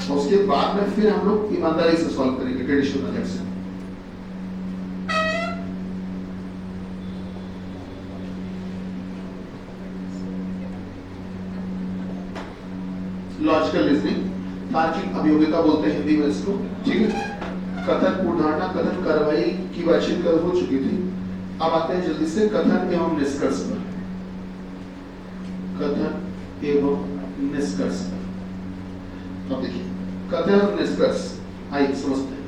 और उसके बाद में फिर हम लोग ईमानदारी से सॉल्व करेंगे ट्रेडिशनल मेथड से। लॉजिकल रीजनिंग, तार्किक अभियोगिता बोलते हैं हिंदी में इसको, ठीक है। कथन पूर्वधारणा, कथन कार्रवाई की बातचीत हो चुकी थी। अब आते हैं जल्दी से कथन एवं निष्कर्ष पर। कथन एवं निष्कर्ष पर अब देखिए कथन और निष्कर्ष, आइए समझते हैं।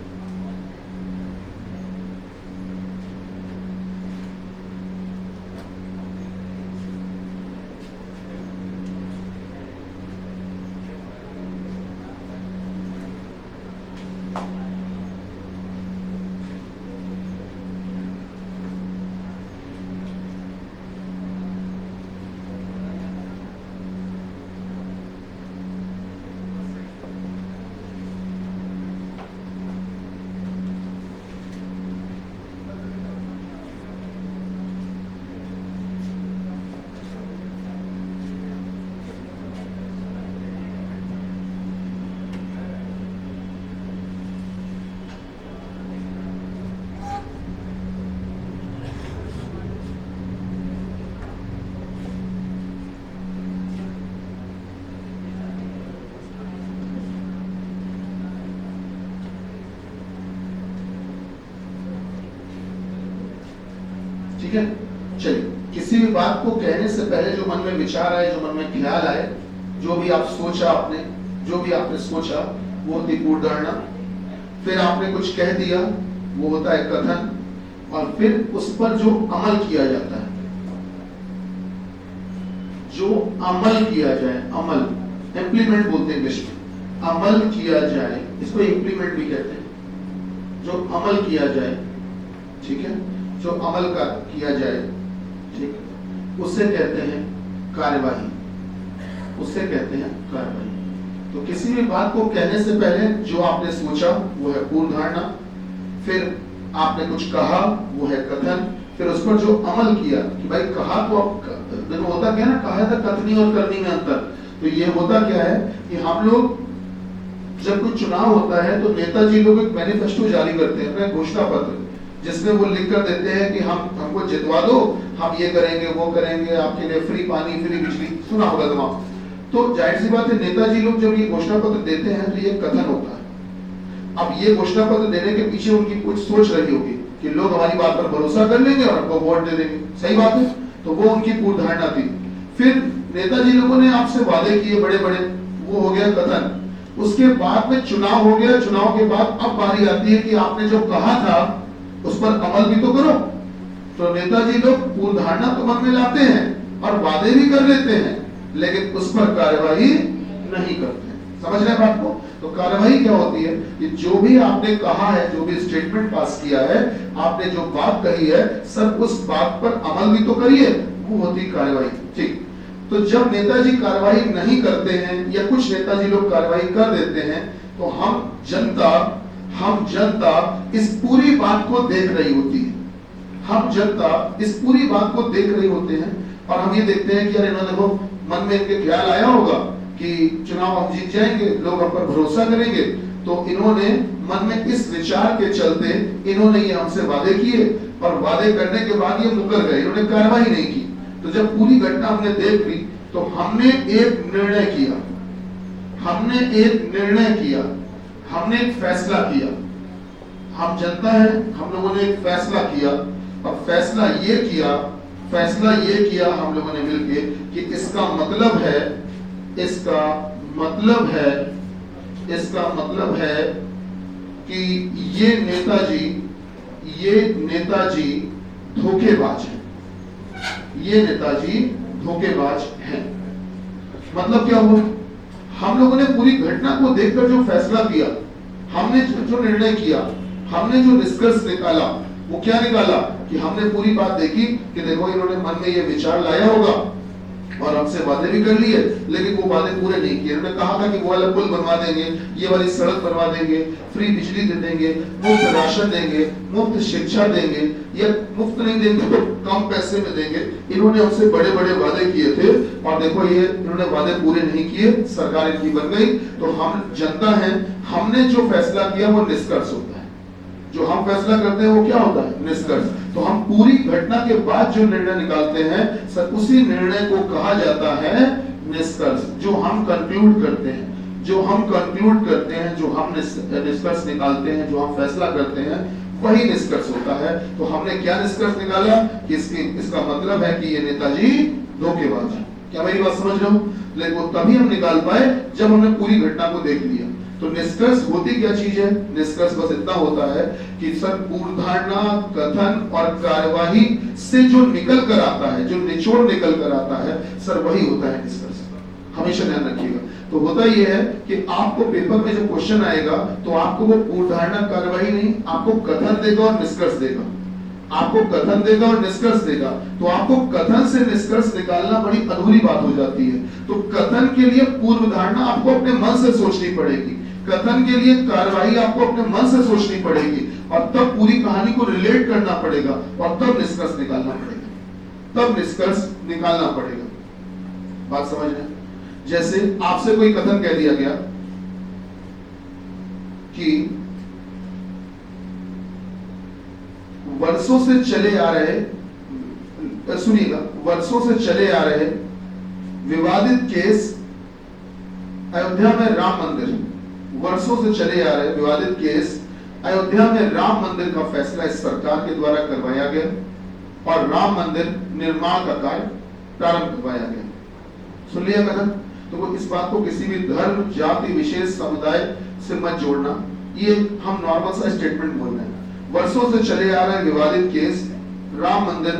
ठीक है, चलिए किसी भी बात को कहने से पहले जो मन में विचार आए, जो मन में ख्याल आए, जो भी आप सोचा आपने, जो भी आपने सोचा वो होती पूर्वधारणा। फिर आपने कुछ कह दिया वो होता है कथन, और फिर उस पर जो अमल किया जाता है, जो अमल किया जाए, अमल इम्प्लीमेंट बोलते हैं इंग्लिश में, अमल किया जाए, इसको इम्प्लीमेंट भी कहते हैं। जो अमल किया जाए, ठीक है, जो अमल का किया जाए, ठीक, उसे कहते हैं कार्यवाही, उसे कहते हैं कार्यवाही। तो किसी भी बात को कहने से पहले जो आपने सोचा वो है पूर्वधारणा, फिर आपने कुछ कहा वो है कथन, फिर उस पर जो अमल किया कि भाई कहा तो देखो होता क्या ना, कहा था कथनी और करनी में अंतर। तो ये होता क्या है कि हम लोग जब कोई चुनाव होता है तो नेताजी लोग एक मैनिफेस्टो जारी करते हैं, अपना घोषणा पत्र, जिसमें वो लिख कर देते हैं कि हमको जितवा दो, हम ये करेंगे वो करेंगे, आपके लिए फ्री पानी फ्री बिजली, सुना होगा तमाम। तो जाहिर सी बात है नेताजी लोग जब ये घोषणा पत्र देते हैं तो ये कथन होता है। अब ये घोषणा पत्र देने के पीछे उनकी कुछ सोच रही होगी कि लोग हमारी बात पर भरोसा कर लेंगे और हमको वोट दे देंगे, सही बात है। तो वो उनकी पूर्वधारणा थी। फिर नेताजी लोगों ने आपसे वादे किए बड़े बड़े, वो हो गया कथन। उसके बाद में चुनाव हो गया, चुनाव के बाद अब बारी आती है कि आपने जो कहा था उस पर अमल भी तो करो। तो नेताजी लोग पूर्वधारणा तो मन में लाते हैं और वादे भी कर लेते हैं, लेकिन उस पर कार्यवाही नहीं करते हैं। समझ रहे हैं बात को? तो कार्यवाही क्या होती है कि जो भी आपने कहा है, जो भी स्टेटमेंट पास किया है, आपने जो बात कही है, सब उस बात पर अमल भी तो करिए, वो होती कार्यवाही। ठीक, तो जब नेताजी कार्यवाही नहीं करते हैं या कुछ नेताजी लोग कार्यवाही कर देते हैं, तो हम जनता इस पूरी बात को देख रही होती है। हम जनता इस पूरी बात को देख रही होते हैं और हम ये देखते हैं कि अरे ना देखो, मन में इनके ख्याल आया होगा कि चुनाव हम जीत जाएंगे, लोग हम पर भरोसा करेंगे, तो इन्होंने मन में इस विचार के चलते इन्होंने ये हमसे वादे किए और वादे करने के बाद ये मुकर गए, इन्होंने कार्रवाई नहीं की। तो जब पूरी घटना हमने देख ली तो हमने एक निर्णय किया, हमने एक फैसला किया। हम जनता है, हम लोगों ने एक फैसला किया और फैसला ये किया हम लोगों ने मिलके कि इसका मतलब है कि ये नेताजी धोखेबाज हैं। मतलब क्या हुआ? हम लोगों ने पूरी घटना को देखकर जो फैसला किया, हमने जो निर्णय किया, हमने जो निष्कर्ष निकाला, वो क्या निकाला कि हमने पूरी बात देखी कि देखो इन्होंने मन में ये विचार लाया होगा और हमसे वादे भी कर लिए, लेकिन वो वादे पूरे नहीं किए। उन्होंने कहा था कि वो वाला पुल बनवा देंगे, ये वाली सड़क बनवा देंगे, फ्री बिजली दे देंगे, मुफ्त राशन देंगे, मुफ्त शिक्षा देंगे, या मुफ्त नहीं देंगे तो कम पैसे में देंगे। इन्होंने हमसे बड़े बड़े वादे किए थे और देखो ये इन्होंने वादे पूरे नहीं किए, सरकार इनकी बन गई। तो हम जनता है, हमने जो फैसला किया वो निष्कर्ष होता है। जो हम फैसला करते हैं वो क्या होता है? निष्कर्ष। तो हम पूरी घटना के बाद जो निर्णय निकालते हैं सर, उसी निर्णय को कहा जाता है निष्कर्ष। जो हम कंक्लूड करते हैं, जो हम कंक्लूड करते हैं, जो हम निष्कर्ष निकालते हैं, जो हम फैसला करते हैं, वही निष्कर्ष होता है। तो हमने क्या निष्कर्ष निकाला कि इसका मतलब है कि ये नेताजी धोखेबाज है। क्या मेरी बात समझ रहे हो? लेकिन वो तभी हम निकाल पाए जब हमने पूरी घटना को देख लिया। तो निष्कर्ष होती क्या चीज है? निष्कर्ष बस इतना होता है कि सर पूर्वधारणा, कथन और कार्यवाही से जो निकल कर आता है, जो निचोड़ निकल कर आता है, सर वही होता है निष्कर्ष। हमेशा ध्यान रखिएगा। तो होता यह है कि आपको पेपर में जब क्वेश्चन आएगा तो आपको वो पूर्वधारणा, कार्यवाही नहीं, आपको कथन देगा और निष्कर्ष देगा। आपको कथन देगा और निष्कर्ष देगा। तो आपको कथन से निष्कर्ष निकालना बड़ी अधूरी बात हो जाती है। तो कथन के लिए पूर्व धारणा आपको अपने मन से सोचनी पड़ेगी, कथन के लिए कार्यवाही आपको अपने मन से सोचनी पड़ेगी, और तब पूरी कहानी को रिलेट करना पड़ेगा, और तब निष्कर्ष निकालना पड़ेगा, तब निष्कर्ष निकालना पड़ेगा। बात समझ रहे हैं? जैसे आपसे कोई कथन कह दिया गया कि वर्षों से चले आ रहे, सुनिएगा, वर्षों से चले आ रहे विवादित केस अयोध्या में राम मंदिर, वर्षों से चले आ रहे विवादित केस अयोध्या में राम मंदिर का फैसला इस सरकार के द्वारा करवाया गया और राम मंदिर निर्माण का कार्य प्रारंभ करवाया गया। सुन लिया कथन? तो वो इस बात को किसी भी धर्म, जाति, विशेष समुदाय से मत जोड़ना, ये हम नॉर्मल सा स्टेटमेंट बोल रहे हैं। वर्षों से चले आ रहे विवादित केस राम मंदिर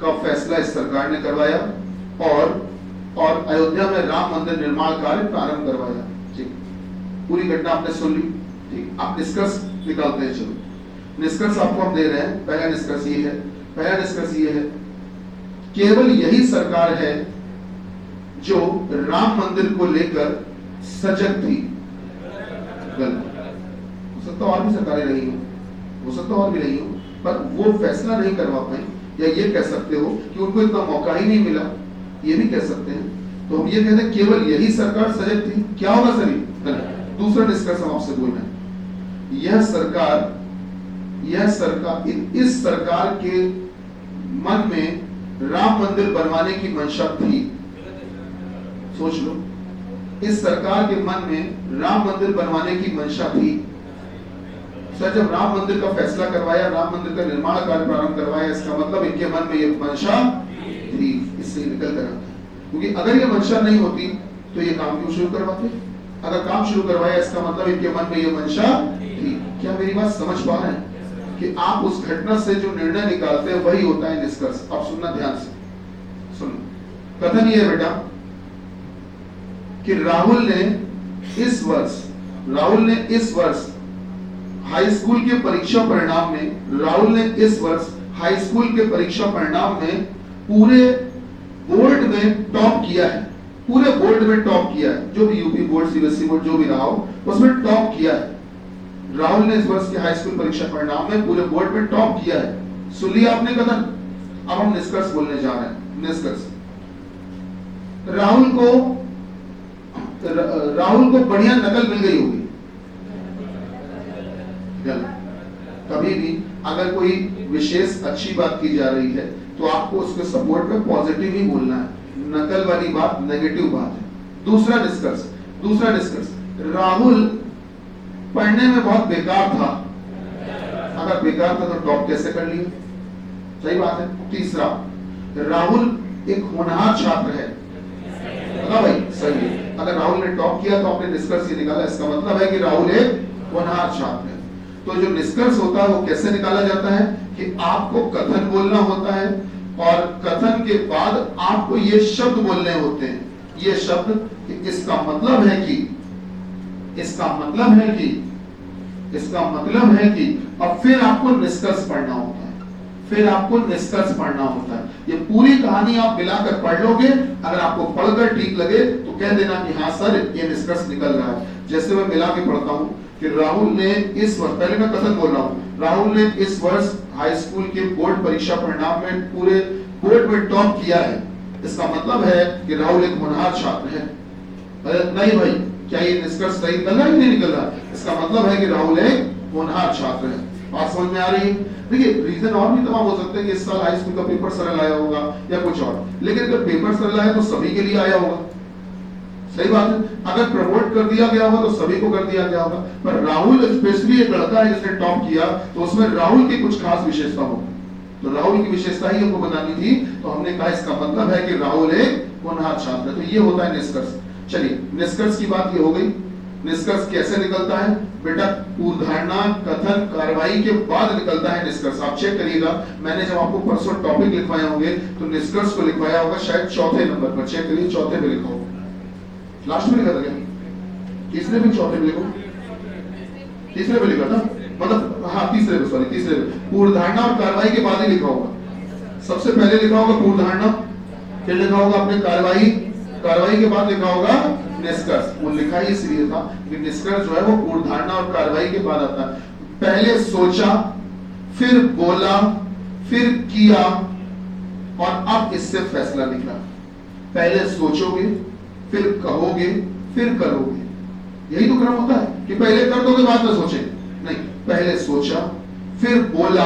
का फैसला इस सरकार ने करवाया और अयोध्या में राम मंदिर निर्माण कार्य प्रारंभ करवाया। ठीक, पूरी घटना आपने सुन ली। ठीक, आप निष्कर्ष निकालते हैं। चलो, निष्कर्ष आपको हम दे रहे हैं। पहला निष्कर्ष ये है, पहला निष्कर्ष ये है, केवल यही सरकार है जो राम मंदिर को लेकर सजग थी। गलत हो सकता, और भी सरकारें रही हो सकता, और भी रही हो, पर वो फैसला नहीं करवा पाई, या ये कह सकते हो कि उनको इतना मौका ही नहीं मिला, ये भी कह सकते हैं। तो हम ये कहते हैं केवल यही सरकार सजग थी। क्या होगा सर? गलत। दूसरा निष्कर्ष हम आपसे बोल रहे हैं, यह सरकार इस सरकार के मन में राम मंदिर बनवाने की मंशा थी। सोच लो, इस सरकार के मन में राम मंदिर बनवाने की मंशा थी। सर, जब राम मंदिर का फैसला करवाया, राम मंदिर का निर्माण कार्य प्रारंभ करवाया, इसका मतलब इनके मन में ये मंशा थी। इससे निकल कर आता है, क्योंकि अगर ये मंशा नहीं होती तो ये काम क्यों शुरू करवाते? अगर काम शुरू करवाया, इसका मतलब इनके मन में ये मंशा थी। क्या मेरी बात समझ पा रहे हैं? कि आप उस घटना से जो निर्णय निकालते हैं वही होता है निष्कर्ष। अब सुनना ध्यान से, सुनो। कथन ये है बेटा कि राहुल ने इस वर्ष हाई स्कूल के परीक्षा परिणाम में पूरे बोर्ड में टॉप किया है। पूरे बोर्ड में टॉप किया है, जो भी यूपी बोर्ड, सीबीएसई बोर्ड जो भी रहा हो, उसमें टॉप किया है। राहुल ने इस वर्ष के हाई स्कूल परीक्षा परिणाम में पूरे बोर्ड में टॉप किया है। सुन लिया आपने कथन? अब हम निष्कर्ष बोलने जा रहे हैं। निष्कर्ष, राहुल को बढ़िया नकल मिल गई होगी। कभी भी अगर कोई विशेष अच्छी बात की जा रही है तो आपको उसके सपोर्ट में पॉजिटिव ही बोलना है। नकल वाली बात नेगेटिव बात है। दूसरा निष्कर्ष, राहुल पढ़ने में बहुत बेकार था। अगर बेकार था तो टॉप कैसे कर लिया? सही बात है। तीसरा, राहुल एक होनहार छात्र है। भाई सही है। अगर राहुल ने टॉप किया तो आपने निष्कर्ष ये निकाला, इसका मतलब है कि राहुल एक होनहार छात्र है। तो जो निष्कर्ष होता है वो कैसे निकाला जाता है कि आपको कथन बोलना होता है और कथन के बाद आपको ये शब्द बोलने होते हैं। ये शब्द, इसका मतलब है कि, और फिर आपको निष्कर्ष पढ़ना होता है। फिर आपको निष्कर्ष पढ़ना होता है। ये पूरी कहानी आप मिलाकर पढ़ लोगे, अगर आपको पढ़कर ठीक लगे तो कह देना कि हाँ सर ये निष्कर्ष निकल रहा है। जैसे मैं मिला के पढ़ता हूँ कि राहुल ने इस वर्ष, पहले मैं कथन बोल रहा हूँ, राहुल ने इस वर्ष हाई स्कूल के बोर्ड परीक्षा परिणाम में पूरे बोर्ड में टॉप किया है। इसका मतलब है कि राहुल एक होनहार छात्र है। नहीं भाई, क्या ये निष्कर्ष सही निकल रहा है नहीं निकल रहा? इसका मतलब है कि राहुल एक होनहार छात्र है। बात समझ में आ रही है? देखिए रीजन और भी तमाम हो सकते हैं कि इस साल हाई स्कूल का पेपर सरल आया होगा या कुछ और, लेकिन अगर पेपर सरल आया तो सभी के लिए आया होगा। सही बात है। अगर प्रमोट कर दिया गया होगा तो सभी को कर दिया गया होगा, पर राहुल स्पेशली एक लड़का है जिसने टॉप किया, तो उसमें राहुल की कुछ खास विशेषता होगी। तो राहुल की विशेषता ही हमको बतानी थी, तो हमने कहा इसका मतलब है कि राहुल एक होनहार छात्र है। तो ये होता है निष्कर्ष। चलिए निष्कर्ष की बात ये हो गई। निष्कर्ष कैसे निकलता है बेटा? पूर्वधारणा, कथन, कार्रवाई के बाद निकलता है निष्कर्ष। आप चेक करिएगा, मैंने जब आपको परसों टॉपिक लिखवाए होंगे तो निष्कर्ष को लिखवाया होगा शायद चौथे नंबर पर। चेक करिए, चौथे पे लिखा होगा। लास्ट में लिखा था क्या? तीसरे में, चौथे में लिखो? तीसरे पे लिखा था, मतलब हाँ तीसरे पे, सॉरी तीसरे पे। पूर्वधारणा और कार्रवाई के बाद ही लिखा होगा। सबसे पहले लिखा होगा पूर्वधारणा, फिर लिखा होगा अपने कार्रवाई, कार्रवाई के बाद लिखा होगा निष्कर्ष। वो लिखा ही इसलिए था कि निष्कर्ष जो है वो पूर्वधारणा और कार्रवाई के बाद आता है। पहले सोचा, फिर बोला, फिर किया और अब इससे फैसला निकला। पहले सोचोगे, फिर कहोगे, फिर करोगे। यही तो क्रम होता है कि पहले कर दोगे बाद में सोचेंगे, नहीं, पहले सोचा, फिर बोला,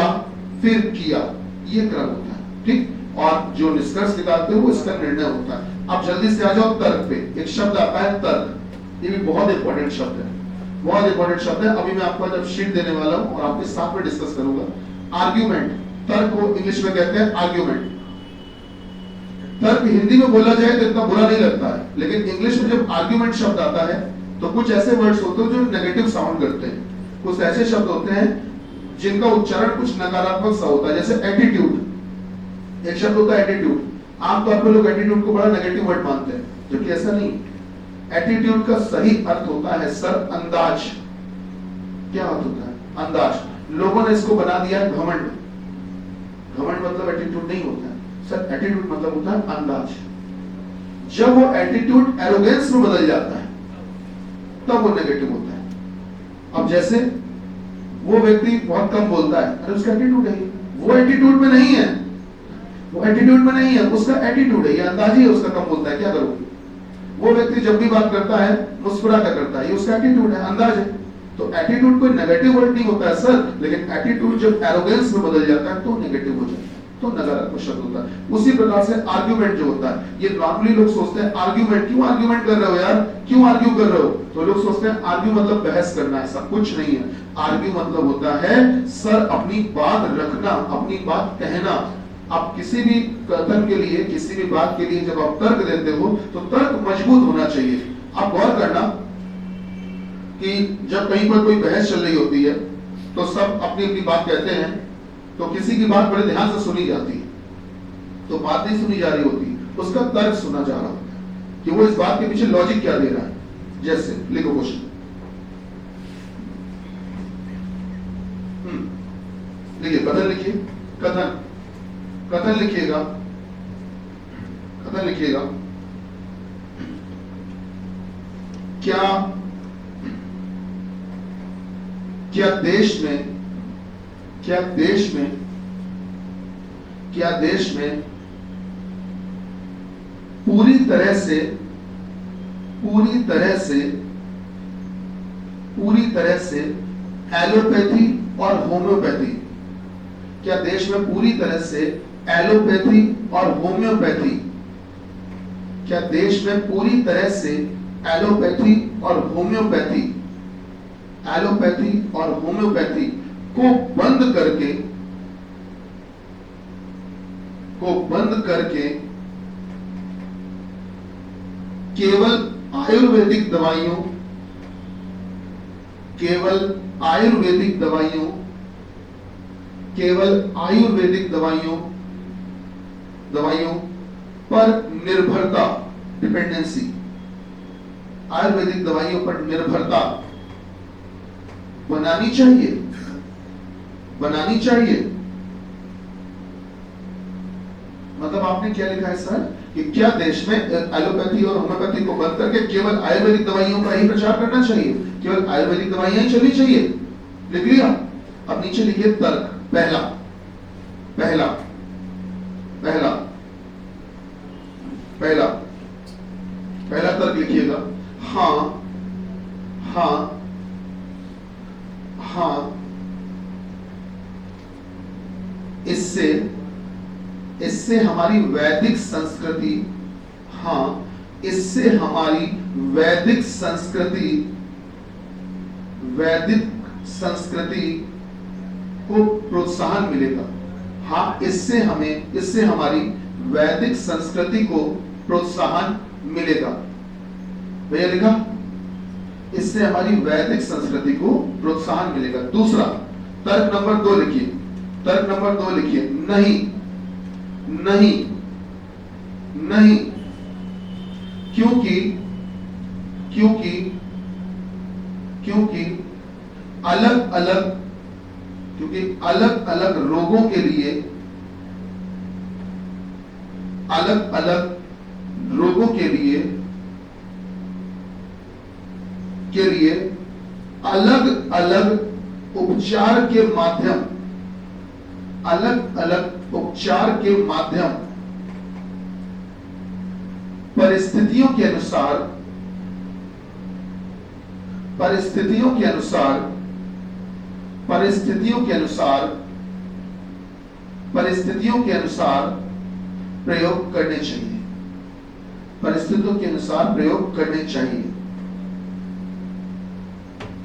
फिर किया, ये क्रम होता है। ठीक, और जो निष्कर्ष निकालते हो वो इसका निर्णय होता है। अब जल्दी से आ जाओ तर्क पे। एक शब्द आता है तर्क, ये भी बहुत इंपॉर्टेंट शब्द है, बहुत इंपॉर्टेंट शब्द है। अभी मैं आपको जब शीट देने वाला हूं और आपके साथ में डिस्कस करूंगा। आर्ग्यूमेंट, तर्क को इंग्लिश में कहते हैं आर्ग्यूमेंट। तर्क हिंदी में बोला जाए तो इतना बुरा नहीं लगता है, लेकिन इंग्लिश में जब आर्ग्यूमेंट शब्द आता है तो कुछ ऐसे वर्ड्स होते हैं जो नेगेटिव साउंड करते हैं, कुछ ऐसे शब्द होते हैं जिनका उच्चारण कुछ नकारात्मक सा होता है। जैसे एटीट्यूड, एक शब्द होता है एटीट्यूड। आमतौर पर लोग एटीट्यूड को बड़ा नेगेटिव वर्ड मानते हैं, जबकि ऐसा नहीं। एटीट्यूड का सही अर्थ होता है सर अंदाज। क्या अर्थ होता है? अंदाज। लोगों ने इसको बना दिया है घमंड। घमंड मतलब एटीट्यूड नहीं होता है सर, एटीट्यूड मतलब होता है अंदाज। जब वो एटीट्यूड एरोगेंस में बदल जाता है तब वो नेगेटिव होता है। अब जैसे वो व्यक्ति बहुत कम बोलता है, अरे उसका एटीट्यूड है, वो एटीट्यूड में नहीं है, वो एटीट्यूड में नहीं है, उसका एटीट्यूड है, ये अंदाज ही है उसका कम बोलता है, क्या करोगे? वो व्यक्ति जब भी बात करता है मुस्कुरा कर करता है, ये उसका एटीट्यूड है, अंदाज है। तो एटीट्यूड कोई नेगेटिव वर्ड नहीं होता है सर, लेकिन एटीट्यूड जब एरोगेंस में बदल जाता है तो नेगेटिव हो जाता है, तो नकारात्मक शब्द होता है। उसी प्रकार से आर्ग्यूमेंट जो होता है, ये नॉर्मली लोग सोचते हैं आर्ग्यूमेंट, क्यों आर्ग्यूमेंट कर रहे हो यार, क्यों आर्ग्यू कर रहे हो? तो लोग सोचते हैं आर्ग्यू मतलब बहस करना, ऐसा कुछ नहीं है। आर्ग्यू मतलब होता है सर अपनी बात रखना, अपनी बात कहना। आप किसी भी कथन के लिए, किसी भी बात के लिए जब आप तर्क देते हो तो तर्क मजबूत होना चाहिए। आप गौर करना कि जब कहीं पर कोई बहस चल रही होती है तो सब अपनी अपनी बात कहते हैं, तो किसी की बात बड़े ध्यान से सुनी जाती है, तो बात नहीं सुनी जा रही होती, उसका तर्क सुना जा रहा होता है कि वो इस बात के पीछे लॉजिक क्या दे रहा है। जैसे लिखो क्वेश्चन, लिखिए, कथन लिखिए, कथन, कथन लिखिएगा, कथन लिखिएगा। क्या देश में पूरी तरह से एलोपैथी और होम्योपैथी, क्या देश में पूरी तरह से एलोपैथी और होम्योपैथी, क्या देश में पूरी तरह से एलोपैथी और होम्योपैथी, एलोपैथी और होम्योपैथी को बंद करके केवल आयुर्वेदिक दवाइयों पर निर्भरता, डिपेंडेंसी, आयुर्वेदिक दवाइयों पर निर्भरता बनानी चाहिए। मतलब आपने क्या लिखा है सर कि क्या देश में एलोपैथी और होम्योपैथी को बंद करके केवल आयुर्वेदिक दवाइयों का ही प्रचार करना चाहिए, केवल आयुर्वेदिक दवाइयां ही चलनी चाहिए? लिख लिया? अब नीचे लिखिए तर्क। पहला पहला पहला पहला पहला तर्क लिखिएगा, हाँ हाँ हाँ इससे इससे हमारी वैदिक संस्कृति, हाँ इससे हमारी वैदिक संस्कृति को प्रोत्साहन मिलेगा। हाँ इससे हमारी वैदिक संस्कृति को प्रोत्साहन मिलेगा। भैया लिखा? इससे हमारी वैदिक संस्कृति को प्रोत्साहन मिलेगा। दूसरा तर्क नंबर 2 लिखिए, तर्क नंबर 2 लिखिए, नहीं नहीं नहीं, क्योंकि क्योंकि क्योंकि अलग अलग रोगों के लिए अलग अलग रोगों के लिए अलग अलग उपचार के माध्यम, अलग अलग उपचार के माध्यम परिस्थितियों के अनुसार प्रयोग करने चाहिए, परिस्थितियों के अनुसार प्रयोग करने चाहिए।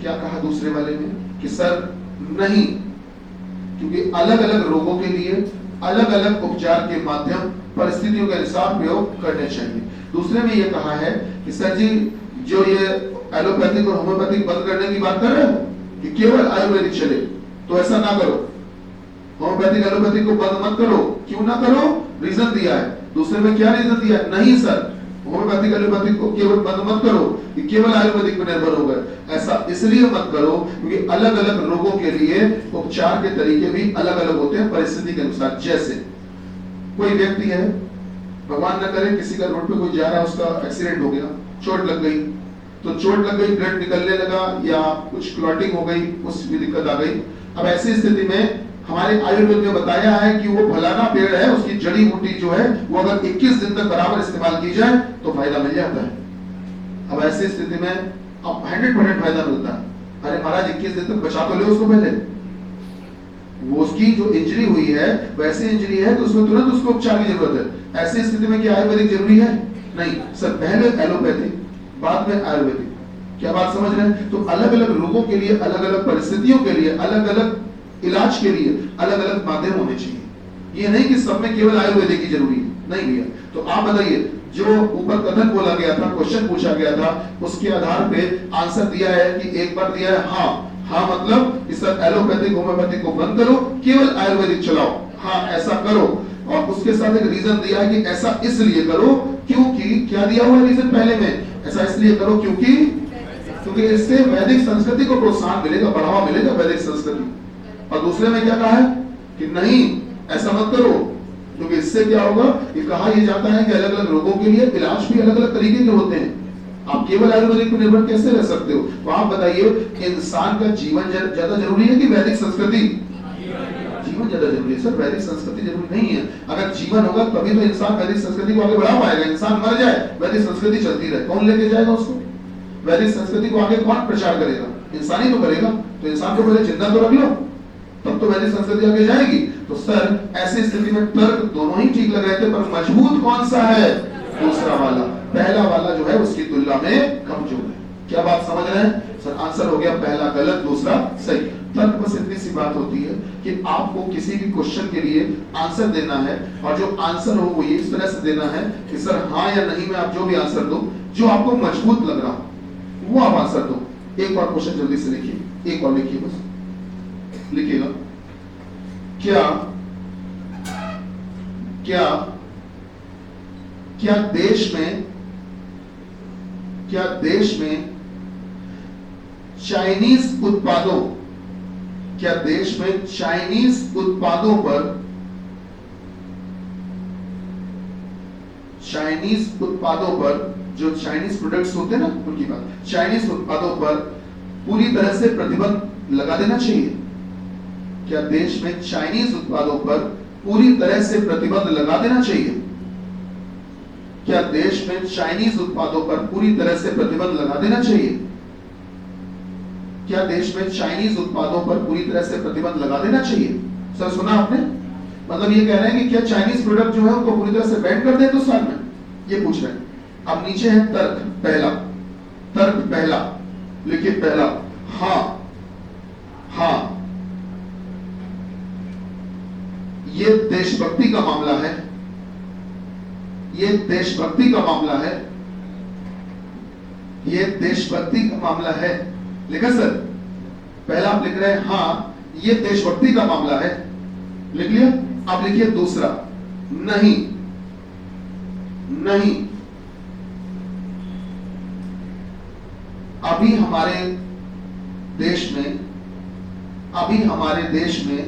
क्या कहा दूसरे वाले में कि सर नहीं, क्योंकि अलग अलग रोगों के लिए अलग अलग उपचार के माध्यम परिस्थितियों के अनुसार प्रयोग करने चाहिए। दूसरे में यह कहा है कि सर जी जो ये एलोपैथिक और होम्योपैथिक बंद करने की बात कर रहे हो कि केवल आयुर्वेदिक चले, तो ऐसा ना करो, होम्योपैथिक एलोपैथिक को बंद मत करो। क्यों ना करो? रीजन दिया है। दूसरे में क्या रीजन दिया? नहीं सर होम्योपैथिक एलोपैथिक को केवल बंद मत करो कि केवल आयुर्वेदिक पर निर्भर हो गए। ऐसा इसलिए मत करो क्योंकि अलग अलग रोगों के लिए उपचार के तरीके भी अलग अलग होते हैं परिस्थिति के अनुसार। जैसे कोई व्यक्ति है, भगवान न करे किसी का रोड पे कोई जा रहा है, उसका एक्सीडेंट हो गया, चोट लग गई, तो चोट लग गई, ब्लड निकलने लगा या कुछ क्लॉटिंग हो गई, उसमें दिक्कत आ गई। अब ऐसी स्थिति में हमारे आयुर्वेद में बताया है कि वो फलाना पेड़ है, उसकी जड़ी बूटी जो है वो अगर 21 दिन तक बराबर इस्तेमाल की जाए तो फायदा मिल जाता है। अब ऐसी स्थिति में अब 100% फायदा मिलता है। अरे महाराज 21 दिन तक बचा तो ले उसको, पहले वो उसकी जो इंजरी हुई है वैसी इंजरी है तो उसमें तुरंत उसको उपचार की जरूरत है। ऐसी स्थिति में क्या आयुर्वेदिक जरूरी है? नहीं सर, पहले एलोपैथिक बाद में आयुर्वेदिक। क्या बात समझ रहे हैं? तो अलग अलग रोगों के लिए अलग अलग परिस्थितियों के लिए अलग अलग इलाज के लिए अलग अलग माध्यम होने चाहिए। ये नहीं कि सब में केवल आयुर्वेदिक की जरूरी है, नहीं भैया। तो आप बताइए, जो ऊपर कथन बोला गया था, क्वेश्चन पूछा गया था, उसके आधार पे आंसर दिया है कि एक बार दिया है हाँ हाँ, मतलब कि सर एलोपैथिक होम्योपैथिक को बंद करो, केवल आयुर्वेदिक चलाओ, हाँ ऐसा करो। और उसके साथ एक रीजन दिया है कि ऐसा इसलिए करो क्योंकि, क्या दिया हुआ रीजन पहले में, ऐसा इसलिए करो क्योंकि इससे वैदिक संस्कृति को प्रोत्साहन मिलेगा, बढ़ावा मिलेगा वैदिक संस्कृति। और दूसरे में क्या कहा है कि नहीं ऐसा मत करो, क्योंकि इससे क्या होगा, ये कहा यह जाता है कि अलग अलग रोगों के लिए इलाज भी अलग अलग तरीके के होते हैं। आप केवल आयुर्वेदिक पर निर्भर कैसे रह सकते हो? तो आप बताइए, इंसान का जीवन ज्यादा जरूरी है कि वैदिक संस्कृति? जीवन ज्यादा जरूरी है सर, वैदिक संस्कृति जरूरी नहीं है। अगर जीवन होगा तभी तो इंसान वैदिक संस्कृति को आगे बढ़ा पाएगा। इंसान मर जाए, वैदिक संस्कृति चलती रहे, कौन लेके जाएगा उसको? वैदिक संस्कृति को आगे कौन प्रचार करेगा? इंसान ही तो करेगा। तो इंसान को पहले जिंदा तो रख लो, तब तो वैदिक संस्कृति आगे जाएगी। तो सर ऐसी स्थिति में तर्क दोनों ही ठीक लग रहे थे, पर मजबूत कौन सा है? दूसरा वाला। पहला वाला जो है उसकी तुलना में कमजोर है। क्या बात समझ रहे हैं सर? आंसर हो गया पहला गलत, दूसरा सही। तर्क बस इतनी सी बात होती है कि आपको किसी भी क्वेश्चन के लिए आंसर देना है, और जो आंसर हो वो ये इस तरह से देना है कि सर हाँ या नहीं में आप जो भी आंसर दो, जो आपको मजबूत लग रहा हो वो आप आंसर दो। एक और क्वेश्चन जल्दी से लिखिए, एक और लिखिए, बस लिखिएगा। क्या क्या क्या देश में चाइनीज उत्पादों, क्या देश में चाइनीज उत्पादों पर चाइनीज उत्पादों पर, जो चाइनीज प्रोडक्ट्स होते हैं ना उनकी बात, चाइनीज उत्पादों पर पूरी तरह से प्रतिबंध लगा देना चाहिए? क्या देश में चाइनीज उत्पादों पर पूरी तरह से प्रतिबंध लगा देना चाहिए? क्या देश में चाइनीज उत्पादों पर पूरी तरह से प्रतिबंध लगा देना चाहिए? क्या देश में चाइनीज उत्पादों पर पूरी तरह से प्रतिबंध लगा देना चाहिए? सर सुना आपने? मतलब ये कह रहे हैं कि क्या चाइनीज प्रोडक्ट जो है उनको पूरी तरह से बैन कर दें हिंदुस्तान में, ये पूछ रहे हैं। अब नीचे है तर्क पहला, तर्क पहला, लिखिए पहला, हाँ हाँ ये देशभक्ति का मामला है, ये देशभक्ति का मामला है, ये देशभक्ति का मामला है। लिखा सर? पहला आप लिख रहे हैं हाँ ये देशभक्ति का मामला है, लिख लिया? आप लिखिए दूसरा, नहीं नहीं अभी हमारे देश में, अभी हमारे देश में,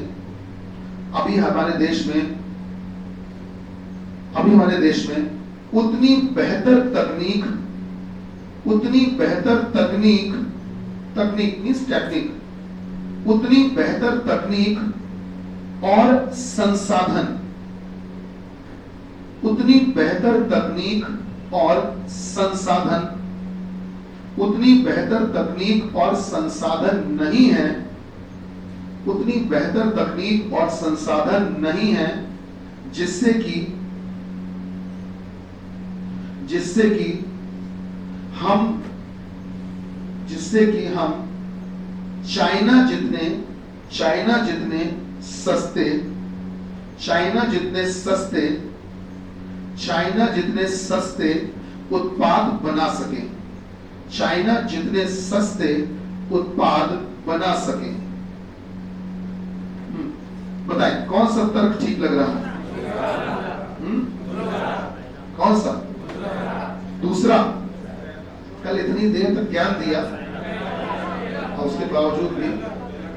अभी हमारे देश में, अभी हमारे देश में उतनी बेहतर तकनीक, उतनी बेहतर तकनीक, तकनीक मींस टेक्निक, उतनी बेहतर तकनीक और संसाधन, उतनी बेहतर तकनीक और संसाधन, उतनी बेहतर तकनीक और संसाधन नहीं है, उतनी बेहतर तकनीक और संसाधन नहीं है जिससे कि हम चाइना जितने सस्ते, चाइना जितने सस्ते उत्पाद बना सके, चाइना जितने सस्ते उत्पाद बना सके। बताएं कौन सा तर्क ठीक लग रहा है? कौन सा? दूसरा। कल इतनी देर तक ज्ञान दिया और उसके बावजूद भी।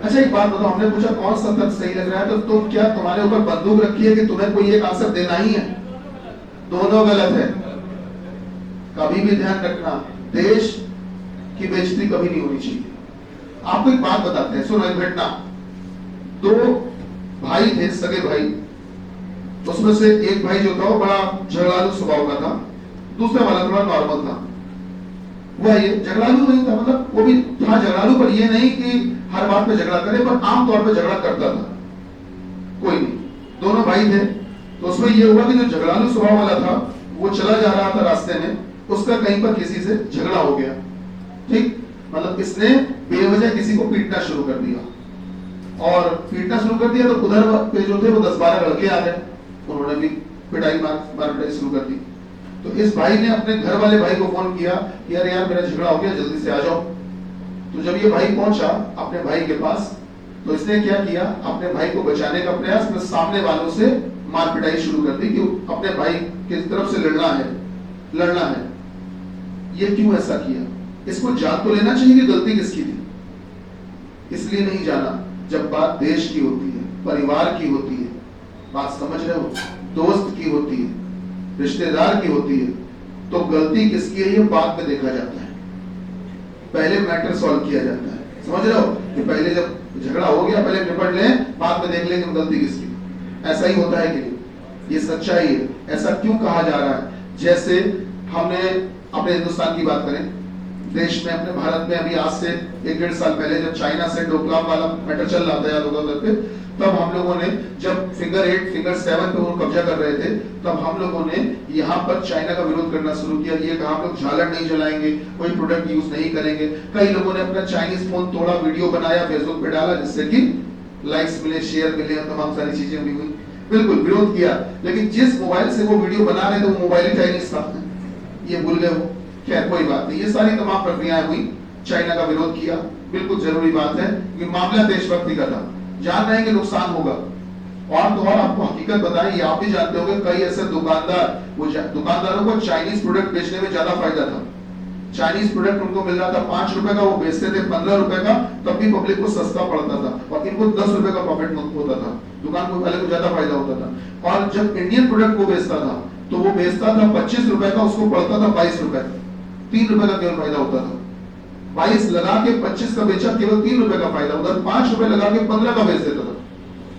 अच्छा एक बात बताओ, हमने पूछा कौन सा तर्क सही लग रहा है, तो तुम क्या तुम्हारे ऊपर बंदूक रखी है कि तुम्हें कोई एक आंसर देना ही है? दोनों गलत है। कभी भी ध्यान रखना, देश की बेइज्जती कभी नहीं होनी चाहिए। आपको एक बात बताते हैं, सुनो एक घटना। दो भाई थे, सगे भाई, उसमें से एक भाई जो था वो बड़ा झगड़ालू स्वभाव का था, दूसरा वाला थोड़ा नॉर्मल था। वह ये झगड़ालू नहीं था, मतलब वो भी था झगड़ालू, पर ये नहीं कि हर बात पे झगड़ा करे, पर आमतौर पे झगड़ा करता था। कोई नहीं, दोनों भाई थे। तो उसमें ये हुआ कि जो झगड़ालू स्वभाव वाला था वो चला जा रहा था रास्ते में, उसका कहीं पर किसी से झगड़ा हो गया, ठीक, मतलब इसने बेवजह किसी को पीटना शुरू कर दिया, और पीटना शुरू कर दिया तो उधर पे जो थे वो 10-12 लड़के आ गए, उन्होंने भी पिटाई मार पिटाई शुरू कर दी। तो इस भाई ने अपने घर वाले भाई को फोन किया कि यार मेरा झगड़ा हो गया, जल्दी से आ जाओ। तो जब ये भाई पहुंचा अपने भाई के पास, तो इसने क्या किया, अपने भाई को बचाने का प्रयास में सामने वालों से मार पिटाई शुरू कर दी कि अपने भाई की तरफ से लड़ना है। ये क्यों ऐसा किया? इसको जान तो लेना चाहिए कि गलती किसकी थी, इसलिए नहीं जाना। जब बात देश की होती है, परिवार की होती है, बात समझ रहे हो, दोस्त की होती है, रिश्तेदार की होती है, तो गलती किसकी है ये बाद में देखा जाता है, पहले मैटर सॉल्व किया जाता है। समझ रहे हो कि पहले जब झगड़ा हो गया पहले निपट लें, बाद में देख लेंगे गलती किसकी। ऐसा ही होता है कि नहीं? ये सच्चाई है। ऐसा क्यों कहा जा रहा है? जैसे हमने अपने हिंदुस्तान की बात करें, देश में अपने भारत में अभी आज से 1-1.5 साल पहले जब चाइना से डोकलाम वाला मैटर चल रहा था याद होगा उधर पे, तब हम लोगों ने जब फिगर 8 फिगर 7 पे वो कब्जा कर रहे थे, तब हम लोगों ने यहाँ पर चाइना का विरोध करना शुरू किया। ये कहा हम लोग झालर नहीं जलाएंगे, कोई प्रोडक्ट यूज नहीं करेंगे। कई लोगों ने अपना चाइनीज फोन तोड़ा, वीडियो बनाया, फेसबुक पे डाला, जिससे कि लाइक्स मिले, शेयर मिले, तमाम सारी चीजें भी हुई। बिल्कुल विरोध किया, लेकिन जिस मोबाइल से वो वीडियो बना रहे थे वो मोबाइल ही चाइनीज था, ये भूल गए वो। खैर कोई बात नहीं, ये सारी तमाम प्रक्रियाएं हुई, चाइना का विरोध किया, बिल्कुल जरूरी बात है कि मामला देशभक्ति का था। जान रहे हैं कि नुकसान होगा, और तो और आपको हकीकत बताएं, ये आप भी जानते होंगे, कई ऐसे दुकानदार, वो दुकानदारों को चाइनीज प्रोडक्ट बेचने में ज्यादा फायदा था। चाइनीज प्रोडक्ट उनको मिल रहा था 5 रुपए का, वो बेचते थे 15 रुपए का, तब भी पब्लिक को सस्ता पड़ता था, और इनको 10 रुपए का प्रॉफिट होता था, दुकान वाले को ज्यादा फायदा होता था। और जब इंडियन प्रोडक्ट को बेचता था तो वो बेचता था 25 रुपए का, उसको पड़ता था 22 रुपए, 3 रुपए का केवल फायदा होता था। 22 लगा के 25 का बेचा, केवल 3 रुपए का फायदा, उधर 5 रुपए लगा के 15 का बेच देता था।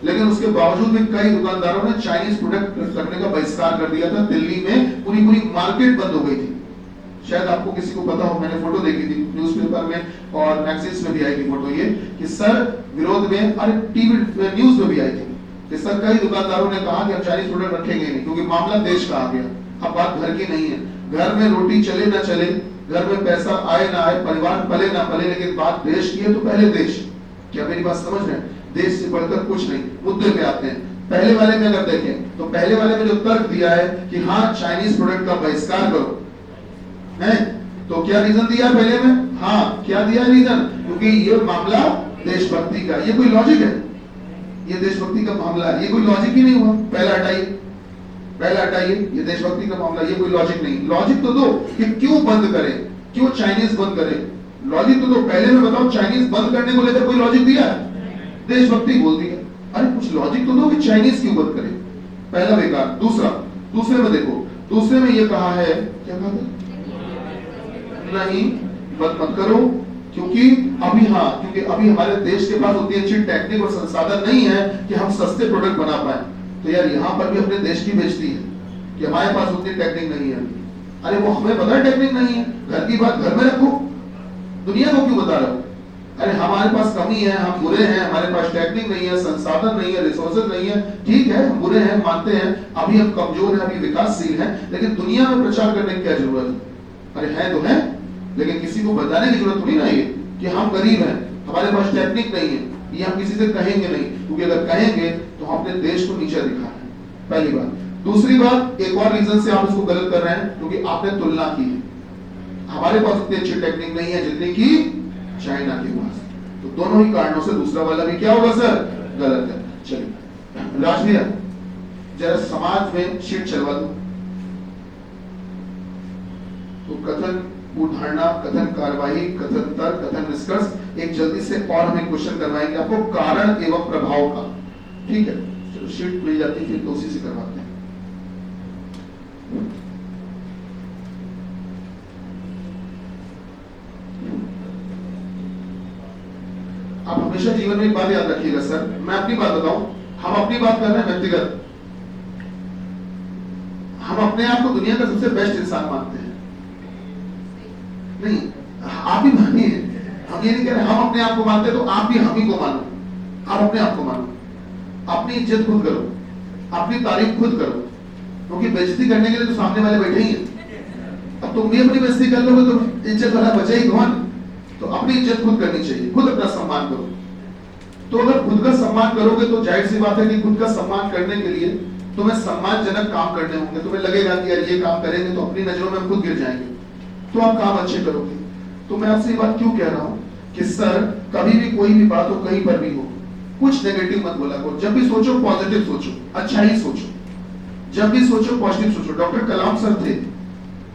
लेकिन उसके बावजूद भी कई दुकानदारों ने चाइनीज प्रोडक्ट रखने का बहिष्कार कर दिया था। दिल्ली में पूरी मार्केट बंद हो गई थी। शायद आपको किसी को पता हो, मैंने फोटो देखी थी न्यूज़पेपर में और मैगजीन्स में भी आई थी फोटो, ये कि सर विरोध में, अरे टीवी न्यूज में भी आई थी कि सर कई दुकानदारों ने कहा कि हम चाइनीज प्रोडक्ट रखेंगे नहीं, क्योंकि मामला देश का आ गया। अब बात घर की नहीं है, घर में रोटी चले ना चले, घर में पैसा आए ना आए, परिवार पले ना पले, लेकिन बात देश की है तो पहले देश। क्या मेरी बात समझ रहे हैं? देश से बढ़कर कुछ नहीं। मुद्दे पे आते हैं। पहले वाले में अगर देखें तो पहले वाले में जो तर्क दिया है कि हाँ चाइनीज प्रोडक्ट का बहिष्कार करो, है तो क्या रीजन दिया पहले में? हाँ क्या दिया रीजन? क्योंकि ये मामला देशभक्ति का, ये कोई लॉजिक है? ये देशभक्ति का मामला है, ये कोई लॉजिक ही नहीं हुआ। पहला हटाइए, ये देशभक्ति का मामला, ये कोई लॉजिक नहीं। लॉजिक तो दो कि क्यों बंद करें, क्यों चाइनीज बंद करें, लॉजिक तो दो। पहले में बताओ चाइनीज बंद करने को लेकर कोई लॉजिक दिया? देशभक्ति बोल दिया। अरे कुछ लॉजिक तो दो कि चाइनीज क्यों बंद करें। पहला बेकार। दूसरे में देखो, दूसरे में ये कहा है, क्या कहा था? नहीं बंद मत करो, क्योंकि अभी हमारे देश के पास उतनी अच्छी टेक्निक और संसाधन नहीं है कि हम सस्ते प्रोडक्ट बना पाए। तो यार यहाँ पर भी अपने देश की बेइज्जती है कि हमारे पास उतनी टेक्निक नहीं है। अरे वो हमें पता है टेक्निक नहीं है, घर की बात घर में रखो, दुनिया को क्यों बता रहे हो? अरे हमारे पास कमी है, हम बुरे हैं, हमारे पास टेक्निक नहीं है, संसाधन नहीं है, रिसोर्सेज नहीं है, ठीक है हम बुरे हैं, मानते हैं, अभी हम कमजोर हैं, अभी विकासशील हैं, लेकिन दुनिया में प्रचार करने की क्या जरूरत है? अरे है तो है, लेकिन किसी को बताने की जरूरत थोड़ी ना है कि हम गरीब हैं, हमारे पास टेक्निक नहीं है, ये हम किसी से कहेंगे नहीं, क्योंकि अगर कहेंगे तो हम अपने देश को नीचे दिखा रहे हैं। पहली बात। दूसरी बात, एक और रीजन से आप इसको गलत कर रहे हैं, क्योंकि आपने तुलना की है। हमारे पास उतनी अच्छी टेक्निक नहीं है जितनी की चाइना के पास। तो दोनों ही कारणों से दूसरा वाला भी क्या होगा सर? गलत है। चलिए राजभैया जरा समाज में शीट चलवा दो। तो कथन उदाहरणा, कथन कार्यवाही, कथन तर्क, कथन निष्कर्ष, एक जल्दी से और हमें क्वेश्चन करवाएंगे आपको कारण एवं प्रभाव का। ठीक है, चलो शीट मिल जाती है तो उसी से करवाते हैं। आप हमेशा जीवन में एक बात याद रखिएगा सर, मैं अपनी बात बताऊं, हम अपनी बात कर रहे हैं व्यक्तिगत, हम अपने आप को दुनिया का सबसे बेस्ट इंसान मानते हैं। नहीं, आप ही मानिए, हम ये नहीं कह रहे हम अपने आप को मानते तो आप भी हम ही को मानो, आप अपने आप को मानो, अपनी इज्जत खुद करो, अपनी तारीफ खुद करो, क्योंकि बेइज्जती करने के लिए तो सामने वाले बैठे ही हैं। अब तुम भी अपनी बेइज्जती कर लोगे तो इज्जत वाला बचे ही कौन? तो अपनी इज्जत खुद करनी चाहिए, खुद अपना सम्मान करो। तो अगर खुद का सम्मान करोगे तो जाहिर सी बात है कि खुद का सम्मान करने के लिए तुम्हें सम्मानजनक काम करने होंगे। तुम्हें लगेगा कि यार ये काम करेंगे तो अपनी नजरों में हम खुद गिर जाएंगे, तो आप काम अच्छे करोगे। तो मैं आपसे ये बात क्यों कह रहा हूं कि सर कभी भी कोई भी बात हो, कहीं पर भी हो, कुछ नेगेटिव मत बोला करो। जब भी सोचो पॉजिटिव सोचो, अच्छा ही सोचो, जब भी सोचो पॉजिटिव सोचो। डॉक्टर कलाम सर थे,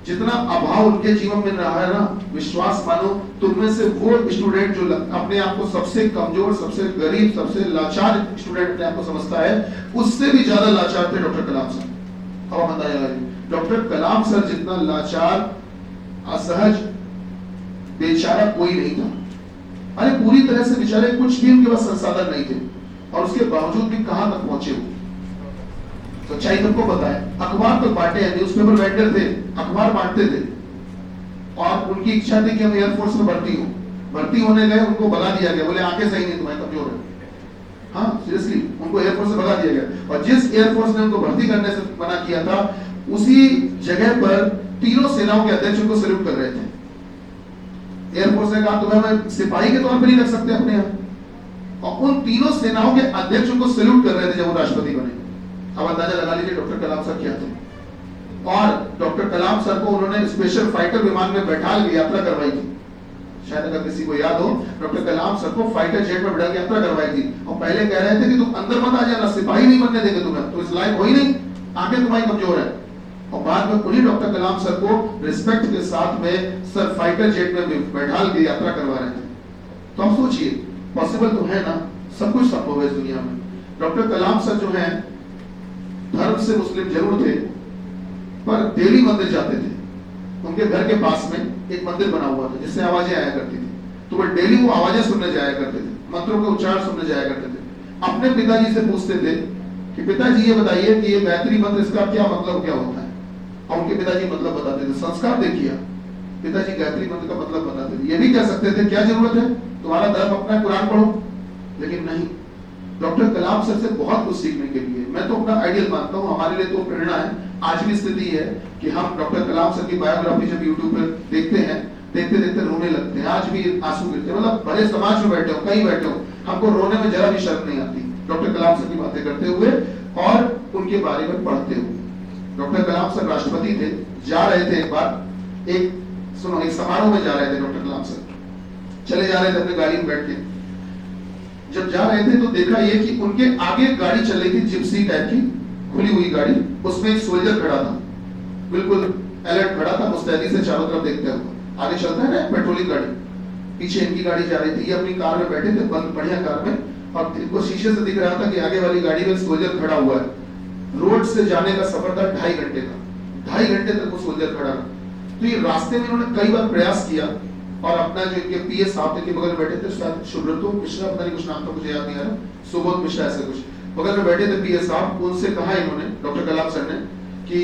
जितना अभाव उनके जीवन में रहा है ना, विश्वास मानो तुममें से वो स्टूडेंट जो अपने आप को सबसे कमजोर, सबसे गरीब, सबसे लाचार स्टूडेंट अपने आप को समझता है, उससे भी ज्यादा लाचार थे डॉक्टर कलाम सर। अब अंदाजा लगाइए, डॉक्टर कलाम सर जितना लाचार, असहज, बेचारा कोई नहीं था। अरे पूरी तरह से बेचारे, कुछ भी उनके पास संसाधन नहीं थे, और उसके बावजूद भी कहां तक पहुंचे वो, सच्चाई सबको पता है। अखबार तक बांटे हैं, न्यूज़पेपर वेंडर थे, अखबार बांटते थे, और उनकी इच्छा थी कि हम एयरफोर्स में भर्ती होने गए, उनको भगा दिया गया, बोले आंखें सही नहीं तुम्हारी, कमजोर है। हाँ सीरियसली, उनको एयरफोर्स से भगा दिया गया। और जिस एयरफोर्स ने उनको भर्ती करने से मना किया था, उसी जगह पर तीनों सेनाओं के अध्यक्ष उनको सैल्यूट कर रहे थे। एयरफोर्स ने कहा तुम्हें हम सिपाही के तौर पर नहीं रख सकते अपने यहाँ, और उन तीनों सेनाओं के अध्यक्ष उनको सैल्यूट कर रहे थे जब वो राष्ट्रपति बने। अब अंदाजा लगा लीजिए डॉक्टर कलाम सर क्या थे। और डॉक्टर कलाम सर को उन्होंने स्पेशल फाइटर विमान में बैठा के यात्रा करवाई थी। शायद अगर किसी को याद हो, डॉक्टर कलाम सर को फाइटर जेट में बैठा के यात्रा करवाई थी, और पहले कह रहे थे कि तुम अंदर मत आ जाना, सिपाही नहीं बनने देंगे तुम्हें, तो इस लायक हो ही नहीं, आंखें तुम्हारी कमजोर है। और बाद में उन्हीं डॉक्टर कलाम सर को रिस्पेक्ट के साथ में सर फाइटर जेट में बैठा के यात्रा करवा रहे थे। तो आप सोचिए, पॉसिबल तो है ना, सब कुछ संभव है इस दुनिया में। डॉक्टर कलाम सर जो है, धर्म से मुस्लिम जरूर थे, पर डेली मंदिर जाते थे। उनके घर के पास में एक मंदिर बना हुआ था जिससे आवाजें आया करती थी, तो वो डेली वो आवाजें सुनने जाया करते थे, मंत्रों के उच्चारण सुनने जाया करते थे। अपने पिताजी से पूछते थे कि पिताजी ये बताइए कि ये गायत्री मंत्र, इसका क्या मतलब क्या होता है? और उनके पिताजी मतलब बताते थे। संस्कार देखिए, पिताजी गायत्री मंत्र का मतलब बताते थे। ये भी कह सकते थे क्या जरूरत है, तुम्हारा धर्म अपना कुरान पढ़ो, लेकिन नहीं। डॉक्टर कलाम सर से बहुत कुछ सीखने के लिए, मैं तो अपना आइडियल मानता हूँ, हमारे लिए तो प्रेरणा है। आज भी स्थिति है कि हम डॉक्टर कलाम सर की बायोग्राफी जब यूट्यूब पर देखते हैं, देखते देखते रोने लगते हैं, आज भी आंसू गिरते हैं। मतलब बड़े समाज में बैठे हो, कहीं बैठे हो, हमको रोने में जरा भी शर्म नहीं आती डॉक्टर कलाम सर की बातें करते हुए और उनके बारे में पढ़ते हुए। डॉक्टर कलाम सर राष्ट्रपति थे, जा रहे थे एक बार, एक समारोह में जा रहे थे डॉक्टर कलाम सर, चले जा रहे थे अपनी गाड़ी में बैठ के। जब जा रहे थे तो देखा ये कि उनके आगे गाड़ी चल रही थी, जिप्सी टाइप की खुली हुई गाड़ी, उसमें एक सोल्जर खड़ा था, बिल्कुल अलर्ट खड़ा था, मुस्तैदी से चारों तरफ देखते हुए। आगे चलता है ना पेट्रोलिंग गाड़ी, पीछे इनकी गाड़ी जा रही थी, ये अपनी कार में बैठे थे, बढ़िया कार में, और इनको शीशे से दिख रहा था कि आगे वाली गाड़ी में सोल्जर खड़ा हुआ है। रोड से जाने का सफर था 2.5 घंटे का, 2.5 घंटे तक वो सोल्जर खड़ा रहा। तो ये रास्ते में इन्होंने कई बार प्रयास किया, और अपना जो इनके पीएस साहब थे बगल में बैठे थे, शायद सुब्रतो मिश्रा, पता नहीं कुछ नाम तो मुझे याद नहीं आ रहा, सुबोध मिश्रा ऐसे कुछ, बगल में बैठे थे पीएस साहब। उनसे कहा इन्होंने, डॉक्टर कलाम सर ने, कि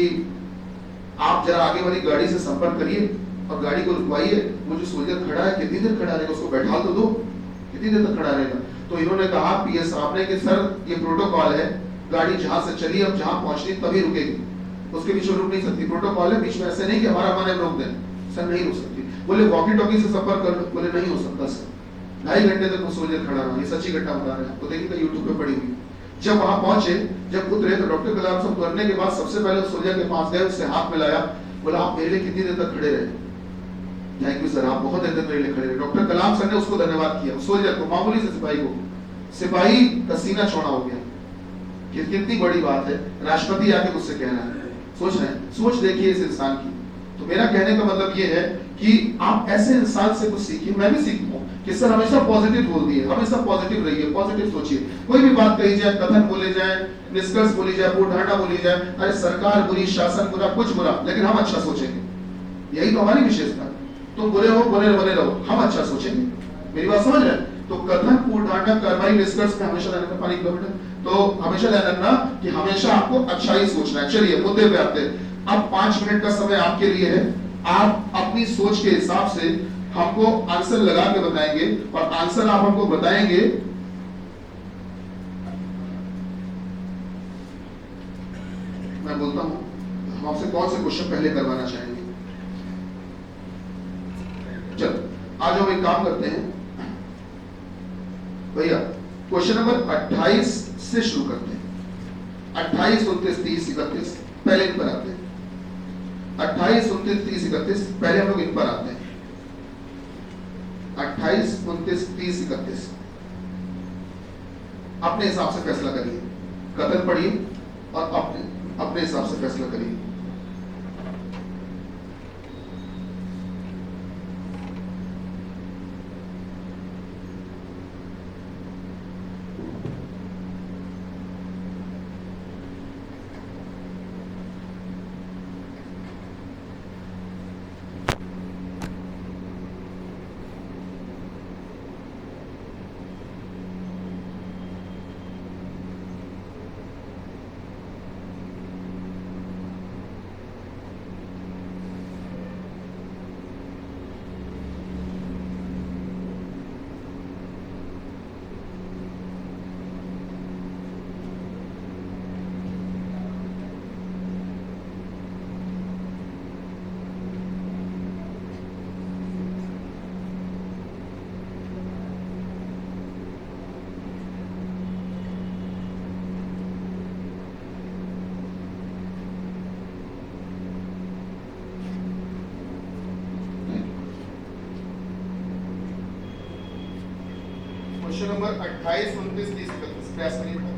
आप जरा आगे वाली गाड़ी से संपर्क करिए और गाड़ी को रुकवाइए, वो जो सोल्जर खड़ा है कितनी देर खड़ा रहेगा, उसको बैठा तो दो, कितनी देर तक खड़ा रहेगा। तो इन्होंने कहा पीएस साहब ने कि सर ये प्रोटोकॉल है, गाड़ी जहां से चली अब जहां पहुंचनी तभी रुकेगी, उसके बीच में रुक नहीं सकती, प्रोटोकॉल है, बीच में ऐसे नहीं कि हमारा मन है रोक दें। सर नहीं रुक सकती। बोले वॉकी टॉकी से संपर्क कर लो, बोले नहीं हो सकता सर। 2.5 घंटे तक वो सोल्जर खड़ा रहा, ये सच्ची घटना बता रहे हैं, तो देखिएगा यूट्यूब पे पड़ी हुई। जब वहां पहुंचे, जब उतरे, तो डॉक्टर कलाम साहब उतरने के बाद सबसे पहले सोल्जर के पास गए, उससे हाथ मिलाया, बोला आप मेरे लिए कितनी देर तक खड़े रहे? थैंक यू सर, आप बहुत देर तक मेरे लिए खड़े रहे। डॉक्टर कलाम सर ने उसको धन्यवाद किया, सोल्जर को, मामूली से सिपाही को। सिपाही का सीना चौड़ा हो गया, कितनी बड़ी बात है, राष्ट्रपति आके मुझसे कह रहा है। सोच रहे हैं, सोच देखिए इस इंसान की। तो मेरा कहने का मतलब ये है कि आप ऐसे इंसान से कुछ सीखिए, मैं भी सीखता हूँ कि सर हमेशा पॉजिटिव बोल दिए, हमेशा पॉजिटिव रहिए, पॉजिटिव सोचिए। कोई भी बात कही जाए, कथन बोले जाए, निष्कर्ष बोली जाए, पूर्वधारणा बोली जाए, अरे सरकार बुरी, शासन बुरा, कुछ बुरा, लेकिन हम अच्छा सोचेंगे, यही तो हमारी विशेषता। तुम बुरे हो, बने रहो, हम अच्छा सोचेंगे। मेरी बात समझ रहे हैं? तो कथन, पूर्वधारणा, कार्रवाई, निष्कर्ष में हमेशा ध्यान रखना। पानी किलोमीटर, तो हमेशा ध्यान रखना कि हमेशा आपको अच्छा ही सोचना है। चलिए मुद्दे पे आते हैं। अब 5 मिनट का समय आपके लिए है, आप अपनी सोच के हिसाब से हमको आंसर लगा के बताएंगे, और आंसर आप हमको बताएंगे मैं बोलता हूं, हम आपसे कौन से क्वेश्चन पहले करवाना चाहेंगे। चलो आज हम एक काम करते हैं भैया, क्वेश्चन नंबर 28 से शुरू करते हैं। 28, 29, 30, 31 पहले इन पर आते हैं। 28, 29, 30, 31 पहले हम लोग इन पर आते हैं। 28, 29, 30, 31 अपने हिसाब से फैसला करिए, कथन पढ़िए और अपने हिसाब से फैसला करिए। क्वेश्चन नंबर 28, 29, 30, 31 प्रयास करिए।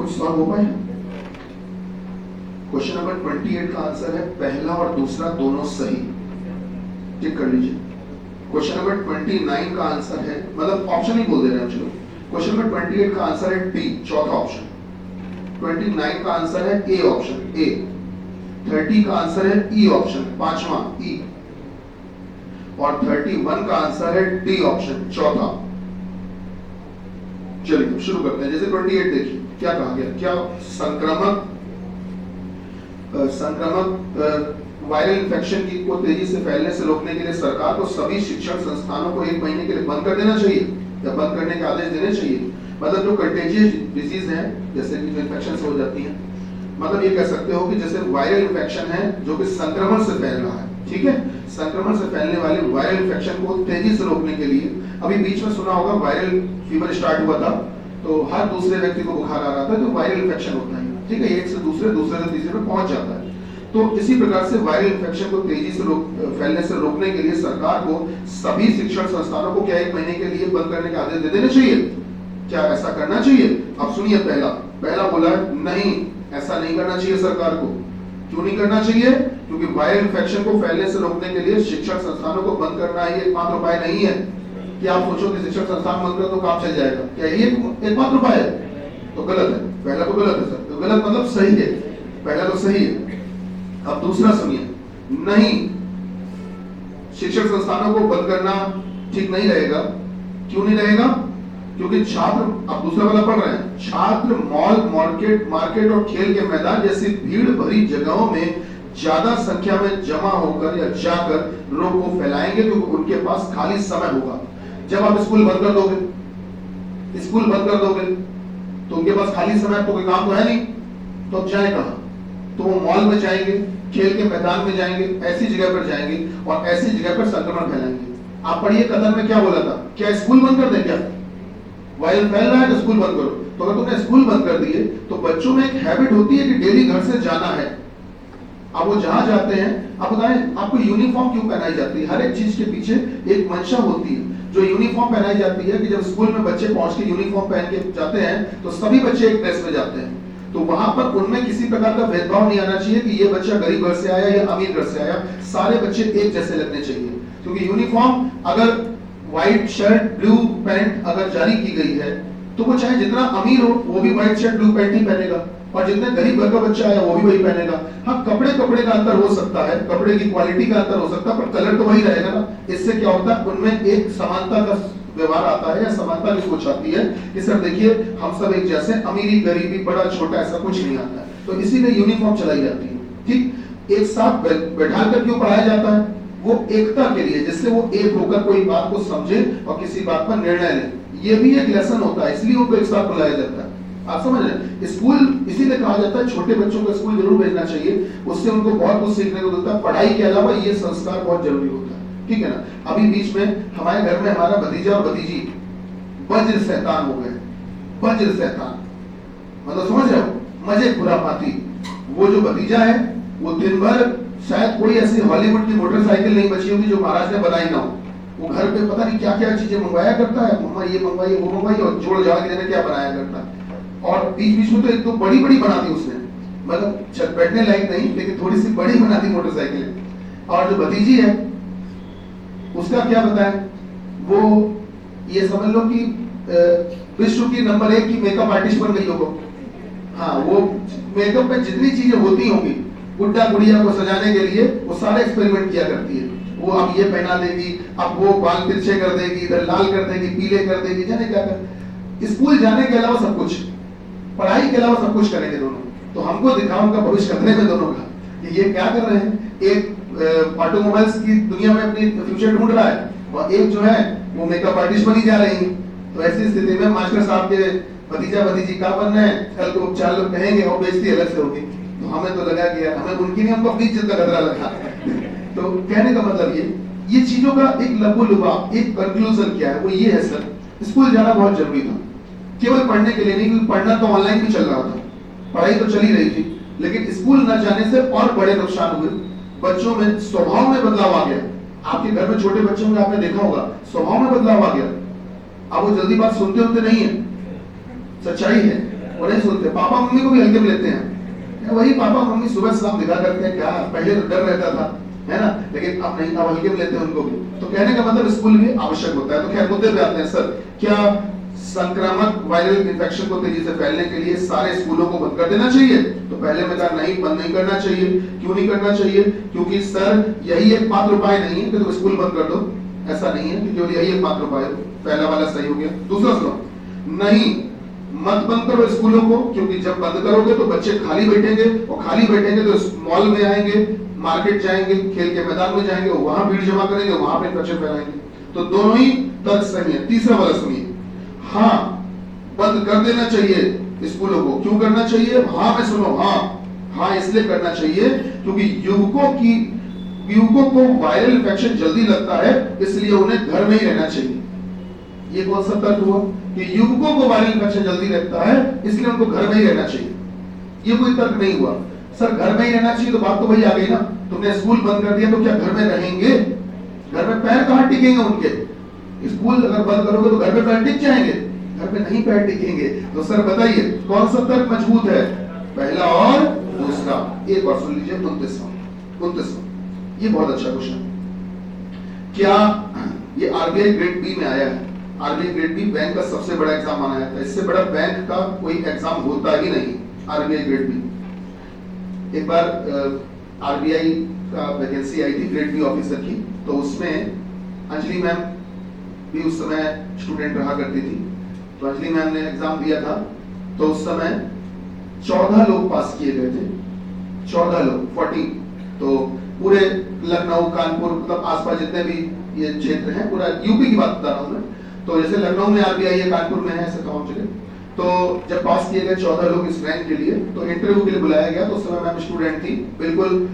कुछ सॉल्व हो पाए? क्वेश्चन नंबर 28 का आंसर है पहला और दूसरा दोनों सही, टिक कर लीजिए। क्वेश्चन नंबर 29 का आंसर है, मतलब ऑप्शन ही बोल दे रहे हैं चलो। क्वेश्चन नंबर 28 का आंसर है डी, चौथा ऑप्शन। 29 का आंसर है ए ऑप्शन, ए। 30 का आंसर है ई ऑप्शन, पांचवा ई। और 31 का आंसर है डी ऑप्शन, चौथा। चलिए शुरू करते हैं। जैसे 28 देखिए क्या कहा गया, क्या संक्रामक वायरल इन्फेक्शन की को तेजी से फैलने से रोकने के लिए सरकार को सभी शिक्षण संस्थानों को 1 महीने के लिए बंद कर देना चाहिए या बंद करने के आदेश देने चाहिए। मतलब जो कंटेजियस डिजीज है, जैसे कि जो इन्फेक्शन हो जाती है, मतलब ये कह सकते हो कि जैसे वायरल इन्फेक्शन है जो कि संक्रमण से फैल रहा है, ठीक है, संक्रमण से फैलने वाले वायरल इन्फेक्शन को तेजी से रोकने के लिए, अभी बीच में सुना होगा वायरल फीवर स्टार्ट हुआ था, तो हर दूसरे व्यक्ति को बुखार आ रहा था, तो वायरल इन्फेक्शन होता है, ठीक है, एक से दूसरे, दूसरे से तीसरे में पहुंच जाता है। तो इसी प्रकार से वायरल इन्फेक्शन को तेजी से फैलने से रोकने के लिए सरकार को सभी शिक्षण संस्थानों को क्या 1 महीने के लिए बंद करने के आदेश दे देने चाहिए? क्या ऐसा करना चाहिए? अब सुनिए, पहला बोला नहीं, ऐसा नहीं करना चाहिए सरकार को। क्यों नहीं करना चाहिए? क्योंकि वायरल इन्फेक्शन को फैलने से रोकने के लिए शिक्षण संस्थानों को बंद करना ही एकमात्र उपाय नहीं है। कि आप सोचो कि शिक्षण संस्थान बंद कर तो काम चल जाएगा, क्या ये एकमात्र उपाय है? तो गलत है, पहला तो गलत है सर, तो गलत मतलब सही है, पहला तो सही है। अब दूसरा सुनिए, नहीं, शिक्षण संस्थानों को बंद करना ठीक नहीं रहेगा। क्यों नहीं रहेगा? क्योंकि छात्र, अब दूसरा वाला पढ़ रहे हैं, छात्र मॉल, मार्केट और खेल के मैदान जैसी भीड़ भरी जगहों में ज्यादा संख्या में जमा होकर या जाकर रोग को फैलाएंगे, क्योंकि उनके पास खाली समय होगा। जब आप स्कूल बंद कर दोगे, तो उनके पास खाली समय, तो कोई काम तो है नहीं, तो अब जाए कहां? तो वो मॉल में जाएंगे, खेल के मैदान में जाएंगे, ऐसी जगह पर जाएंगे और ऐसी जगह पर संक्रमण फैलाएंगे। आप पढ़िए कथन में क्या बोला था, क्या स्कूल बंद कर दें? क्या वायरल फैल रहा है तो स्कूल बंद करो। तो अगर तुमने स्कूल बंद कर दिए तो बच्चों में एक हैबिट होती है कि डेली घर से जाना है। अब वो जहां जाते हैं, आप बताएं आपको यूनिफॉर्म क्यों पहनाई जाती है? हर एक चीज के पीछे एक मंशा होती है। जो यूनिफॉर्म पहनाई जाती है कि जब स्कूल में बच्चे पहुंच के यूनिफॉर्म पहन के जाते हैं तो सभी बच्चे एक ड्रेस में जाते हैं, तो वहां पर उनमें किसी प्रकार का भेदभाव नहीं आना चाहिए कि ये बच्चा गरीब घर से आया या अमीर घर से आया, सारे बच्चे एक जैसे लगने चाहिए। क्योंकि यूनिफॉर्म अगर व्हाइट शर्ट ब्लू पैंट अगर जारी की गई है तो वो चाहे जितना अमीर हो वो भी व्हाइट शर्ट ब्लू पैंट ही पहनेगा, और जितने गरीब घर का बच्चा आया वो भी वही पहनेगा। हाँ, कपड़े का अंतर हो सकता है, कपड़े की क्वालिटी का अंतर हो सकता है, पर कलर तो वही रहेगा ना। इससे क्या होता है, उनमें एक समानता का व्यवहार आता है या समानता की सोच आती है कि सर देखिए हम सब एक जैसे, अमीरी गरीबी बड़ा छोटा ऐसा कुछ नहीं आता है। तो इसीलिए यूनिफॉर्म चलाई जाती है। ठीक, एक साथ बैठा कर क्यों पढ़ाया जाता है? वो एकता के लिए, जिससे वो एक होकर कोई बात को समझे और किसी बात पर निर्णय ले। ये भी एक लेसन होता है, इसलिए उनको एक साथ बुलाया जाता है। आप समझ रहे हैं? स्कूल इसीलिए कहा जाता है छोटे बच्चों को स्कूल जरूर भेजना चाहिए, उससे उनको बहुत कुछ सीखने को मिलता है। पढ़ाई के अलावा ये संस्कार बहुत जरूरी होता है, ठीक है ना। अभी बीच में हमारे घर में हमारा भतीजा और भतीजी वज्र शैतान हो गए। वज्र शैतान मतलब समझ रहे हो, मजे खुरापाती। वो जो भतीजा है वो दिन भर, शायद कोई ऐसी हॉलीवुड की मोटरसाइकिल नहीं बची होगी जो महाराज ने बनाई ना हो, वो घर पे पता नहीं क्या क्या चीजें मंगवाया करता है, मम्मा ये मंगवाइए वो मंगवाइए, और जोड़ जाड़ के क्या बनाया करता है। और बीच बीच में तो एक तो बड़ी बड़ी बना दी उसने, मतलब छत बैठने लायक नहीं लेकिन थोड़ी सी बड़ी बना दी मोटरसाइकिल। और जो भतीजी है उसका क्या बताएं, वो ये समझ लो कि विश्व की नंबर 1 की मेकअप आर्टिस्ट बन गई होगा। हाँ, वो मेकअप में जितनी चीजें होती होंगी गुड्डा गुड़िया को सजाने के लिए, वो सारे एक्सपेरिमेंट किया करती है। वो अब ये पहना देगी, अब वो बाल तिरछे कर देगी, इधर लाल कर देगी, पीले कर देगी, जाने क्या कर। स्कूल जाने के अलावा सब कुछ, पढ़ाई के अलावा सब कुछ करेंगे दोनों। तो हमको दिखाओ उनका भविष्य खतरे में दोनों का, कि ये क्या कर रहे हैं। एक ऑटोमोबाइल्स की दुनिया में अपनी फ्यूचर ढूंढ रहा है और एक जो है वो मेकअप आर्टिस्ट बनी जा रही है। तो ऐसी स्थिति में मास्टर साहब के भतीजा भतीजी क्या बनना है, कल को 4 लोग कहेंगे और बेइज्जती अलग से होगी। तो हमें तो लगा कि यार हमें उनकी नहीं, हमको अपनी इज्जत का खतरा लगा। तो कहने का मतलब ये चीजों का एक लबोलुबाब, एक कंक्लूजन क्या है, वो ये है सर, स्कूल जाना बहुत जरूरी था। केवल पढ़ने के लिए नहीं, क्योंकि पढ़ना तो ऑनलाइन भी चल रहा था, पढ़ाई तो चल ही रही थी, लेकिन स्कूल न जाने से और बड़े नुकसान हुए। बच्चों में स्वभाव में बदलाव आ गया। आपके घर में छोटे बच्चे होंगे, आपने देखा होगा, स्वभाव में बदलाव आ गया। अब वो जल्दी बात सुनते होते नहीं है, सच्चाई है। वो नहीं सुनते, पापा मम्मी को भी हल्के में लेते हैं। वही पापा मम्मी सुबह शाम दिखा करते हैं, क्या पहले तो डर रहता था, है ना, लेकिन अब नहीं, अब हल्के में लेते हैं उनको भी। तो कहने का मतलब स्कूल भी आवश्यक होता है। तो खैर मुद्दे पे आते हैं सर, क्या संक्रामक वायरल इन्फेक्शन को तेजी से फैलने के लिए सारे स्कूलों को बंद कर देना चाहिए? तो पहले मैं कहा नहीं, बंद नहीं करना चाहिए। क्यों नहीं करना चाहिए? क्योंकि सर यही एक मात्र उपाय नहीं है कि तुम स्कूल बंद कर दो, ऐसा नहीं है कि केवल यही एक मात्र उपाय। पहला वाला सही हो गया। दूसरा सुनो, नहीं मत बंद करो स्कूलों को, क्योंकि जब बंद करोगे तो बच्चे खाली बैठेंगे, और खाली बैठेंगे तो मॉल में आएंगे, मार्केट जाएंगे, खेल के मैदान में जाएंगे, वहां भीड़ जमा करेंगे, वहां पे इन्फेक्शन फैलाएंगे। तो दोनों ही तर्क सही है। तीसरा वाला सुनिए, हाँ बंद कर देना चाहिए स्कूलों को। क्यों करना चाहिए? हाँ में सुनो, हाँ इसलिए करना चाहिए क्योंकि युवकों को वायरल इन्फेक्शन जल्दी लगता है, इसलिए उन्हें घर में ही रहना चाहिए। ये कौन सा तर्क हुआ कि युवकों को वायरल इन्फेक्शन जल्दी लगता है इसलिए उनको घर में ही रहना चाहिए? ये कोई तर्क नहीं हुआ। सर घर में ही रहना चाहिए तो बात तो वही आ गई ना, तुमने स्कूल बंद कर दिया तो क्या घर में रहेंगे? घर में पैर कहां टिकेंगे उनके? स्कूल अगर बंद करोगे तो घर में पैर टिक जाएंगे? घर में नहीं पैर टिकेंगे। तो सर बताइए कौन सा तर्क मजबूत है, पहला और दूसरा? एक और सुन लीजिए, 29वां। ये बहुत अच्छा क्वेश्चन। क्या ये आरबीआई ग्रेड बी में आया है? आरबीआई ग्रेड बी बैंक का सबसे बड़ा एग्जाम माना जाता है। इससे बड़ा बैंक का कोई एग्जाम होता ही नहीं, आरबीआई ग्रेड बी। एक बार आरबीआई का वैकेंसी आई थी ग्रेड बी ऑफिसर की, तो उसमें अंजलि मैम भी उस समय स्टूडेंट रहा करती थी। तो अंजलि मैम ने एग्जाम दिया था, तो उस समय 14 लोग पास किए गए थे, 14 लोग 40। तो पूरे लखनऊ, कानपुर, मतलब आसपास जितने भी ये क्षेत्र हैं, पूरा यूपी की बात बता रहा हूं मैं। तो जैसे लखनऊ में आरबीआई है, कानपुर में है, ऐसे तमाम जगह। तो जब पास किए गए 14 लोग इस रैंक के लिए, तो इंटरव्यू के लिए बुलाया गया। तो उस समय मैम स्टूडेंट थी, बिल्कुल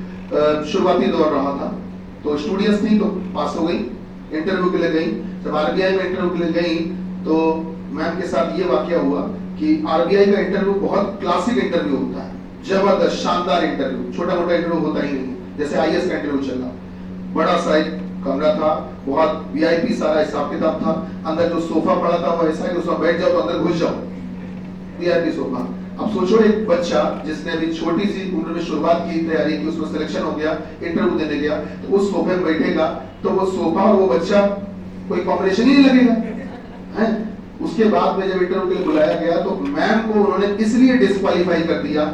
शुरुआती दौर रहा था, तो स्टूडियस थी, तो पास हो गई। इंटरव्यू के लिए गई, जब आरबीआई में इंटरव्यू के लिए गई तो मैम के साथ ये वाकया हुआ कि आरबीआई का इंटरव्यू बहुत क्लासिक इंटरव्यू होता है, जबरदस्त शानदार इंटरव्यू, छोटा मोटा इंटरव्यू होता ही नहीं, जैसे आईएएस का इंटरव्यू चला। बड़ा सा एक कमरा था, बहुत वीआईपी सारा हिसाब किताब था, अंदर जो सोफा पड़ा था वो ऐसा है कि उसमें बैठ जाओ तो अंदर घुस जाओ, वीआईपी सोफा। अब सोचो एक बच्चा जिसने अभी छोटी सी उम्र में शुरुआत की, तैयारी की, उसको सिलेक्शन हो गया, इंटरव्यू देने गया, तो उस सोफे में बैठेगा तो वो सोफा और वो बच्चा कोई कॉम्बिनेशन ही नहीं लगेगा, है? उसके बाद में जब इंटरव्यू के लिए बुलाया गया तो मैम को उन्होंने इसलिए डिस्क्वालीफाई कर दिया।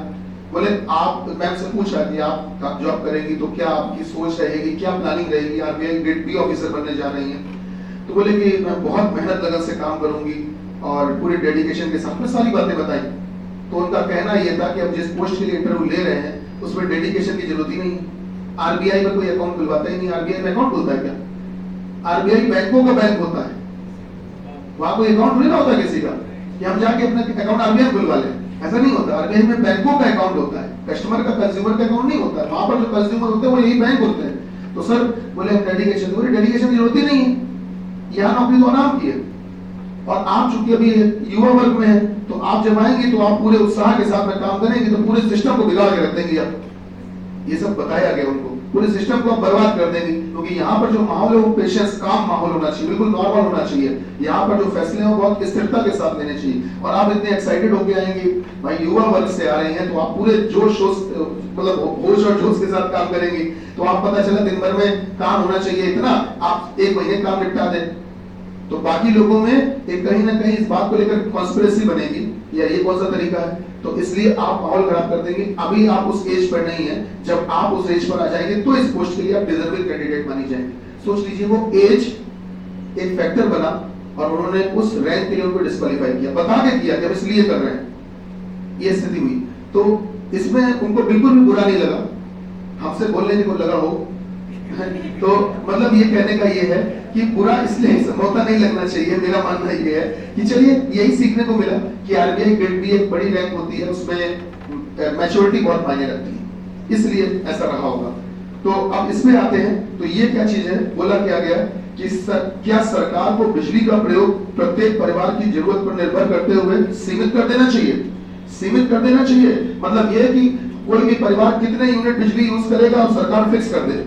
बोले आप, मैम से पूछा कि आप जॉब करेंगी तो क्या आपकी सोच रहेगी, क्या प्लानिंग रहेगी, आरबीआई ग्रेड बी ऑफिसर बनने जा रही हैं? तो बोले कि मैं बहुत मेहनत लगन से काम करूंगी और पूरे डेडिकेशन के साथ में सारी बातें बताई। तो उनका कहना यह था कि अब जिस पोस्ट के लिए इंटरव्यू ले रहे हैं उसमें डेडिकेशन की जरूरत ही नहीं है। आरबीआई में कोई अकाउंट खुलवाता ही नहीं, आरबीआई में अकाउंट खुलता है क्या? आरबीआई बैंकों का बैंक होता है, वहां कोई अकाउंट नहीं होता किसी का कि हम जाके अपना अकाउंट आरबीआई खुलवा लें, ऐसा नहीं होता। आरबीआई में बैंकों का अकाउंट होता है, कस्टमर का, कंज्यूमर का अकाउंट नहीं होता है। वहां पर जो कंज्यूमर होते हैं वो यही बैंक होते हैं। तो सर बोले डेडिकेशन, बोले डेडिकेशन की जरूरत ही नहीं है, यहाँ नौकरी तो अनाम की है, और आप चूंकि अभी युवा वर्ग में है तो आप जब आएंगे तो आप पूरे उत्साह के साथ में काम करेंगे तो पूरे सिस्टम को बिगाड़ के रख देंगे आप। ये सब बताया गया उनको, पूरे सिस्टम को आप बर्बाद कर देंगे, क्योंकि यहाँ पर जो माहौल है वो पेशेंस, काम माहौल होना चाहिए, बिल्कुल नॉर्मल होना चाहिए। यहाँ पर जो फैसले हैं वो बहुत स्थिरता के साथ लेने चाहिए। और आप इतने एक्साइटेड होके आएंगे, भाई युवा वर्ग से आ रहे हैं तो आप पूरे जोश मतलब होश और जोश के साथ काम करेंगे। तो आप पता चला दिन भर में काम होना चाहिए इतना, आप 1 महीने काम निपटा दें, तो बाकी लोगों में एक कहीं ना कहीं इस बात को लेकर कॉन्स्पिरेसी बनेगी, या ये कौन सा तरीका है? तो इसलिए आप माहौल खराब कर देंगे। अभी आप उस एज पर नहीं है, जब आप उस एज पर आ जाएंगे तो इस पोस्ट के लिए आप डिजर्विंग कैंडिडेट मानी जाएंगे। सोच लीजिए वो एज एक फैक्टर बना और उन्होंने उस रैंक के लिए उनको डिस्क्वालीफाई किया, बता के किया कि हम इसलिए कर रहे हैं। ये स्थिति हुई, तो इसमें उनको बिल्कुल भी बुरा नहीं लगा, हमसे बोलने को लगा हो तो मतलब ये कहने का ये है कि बुरा इसलिए समझौता नहीं लगना चाहिए। मेरा मानना ये है कि चलिए यही सीखने को मिला कि आरबीआई ग्रेड बी एक बड़ी रैंक होती है, उसमें मैच्योरिटी बहुत मायने रखती है, इसलिए ऐसा रहा होगा। तो अब इसमें आते हैं, तो ये क्या चीज है, बोला क्या गया कि क्या सरकार को बिजली का प्रयोग प्रत्येक परिवार की जरूरत पर निर्भर करते हुए सीमित कर देना चाहिए? सीमित कर देना चाहिए मतलब यह कि कोई भी परिवार कितने यूनिट बिजली यूज करेगा और सरकार फिक्स कर दे,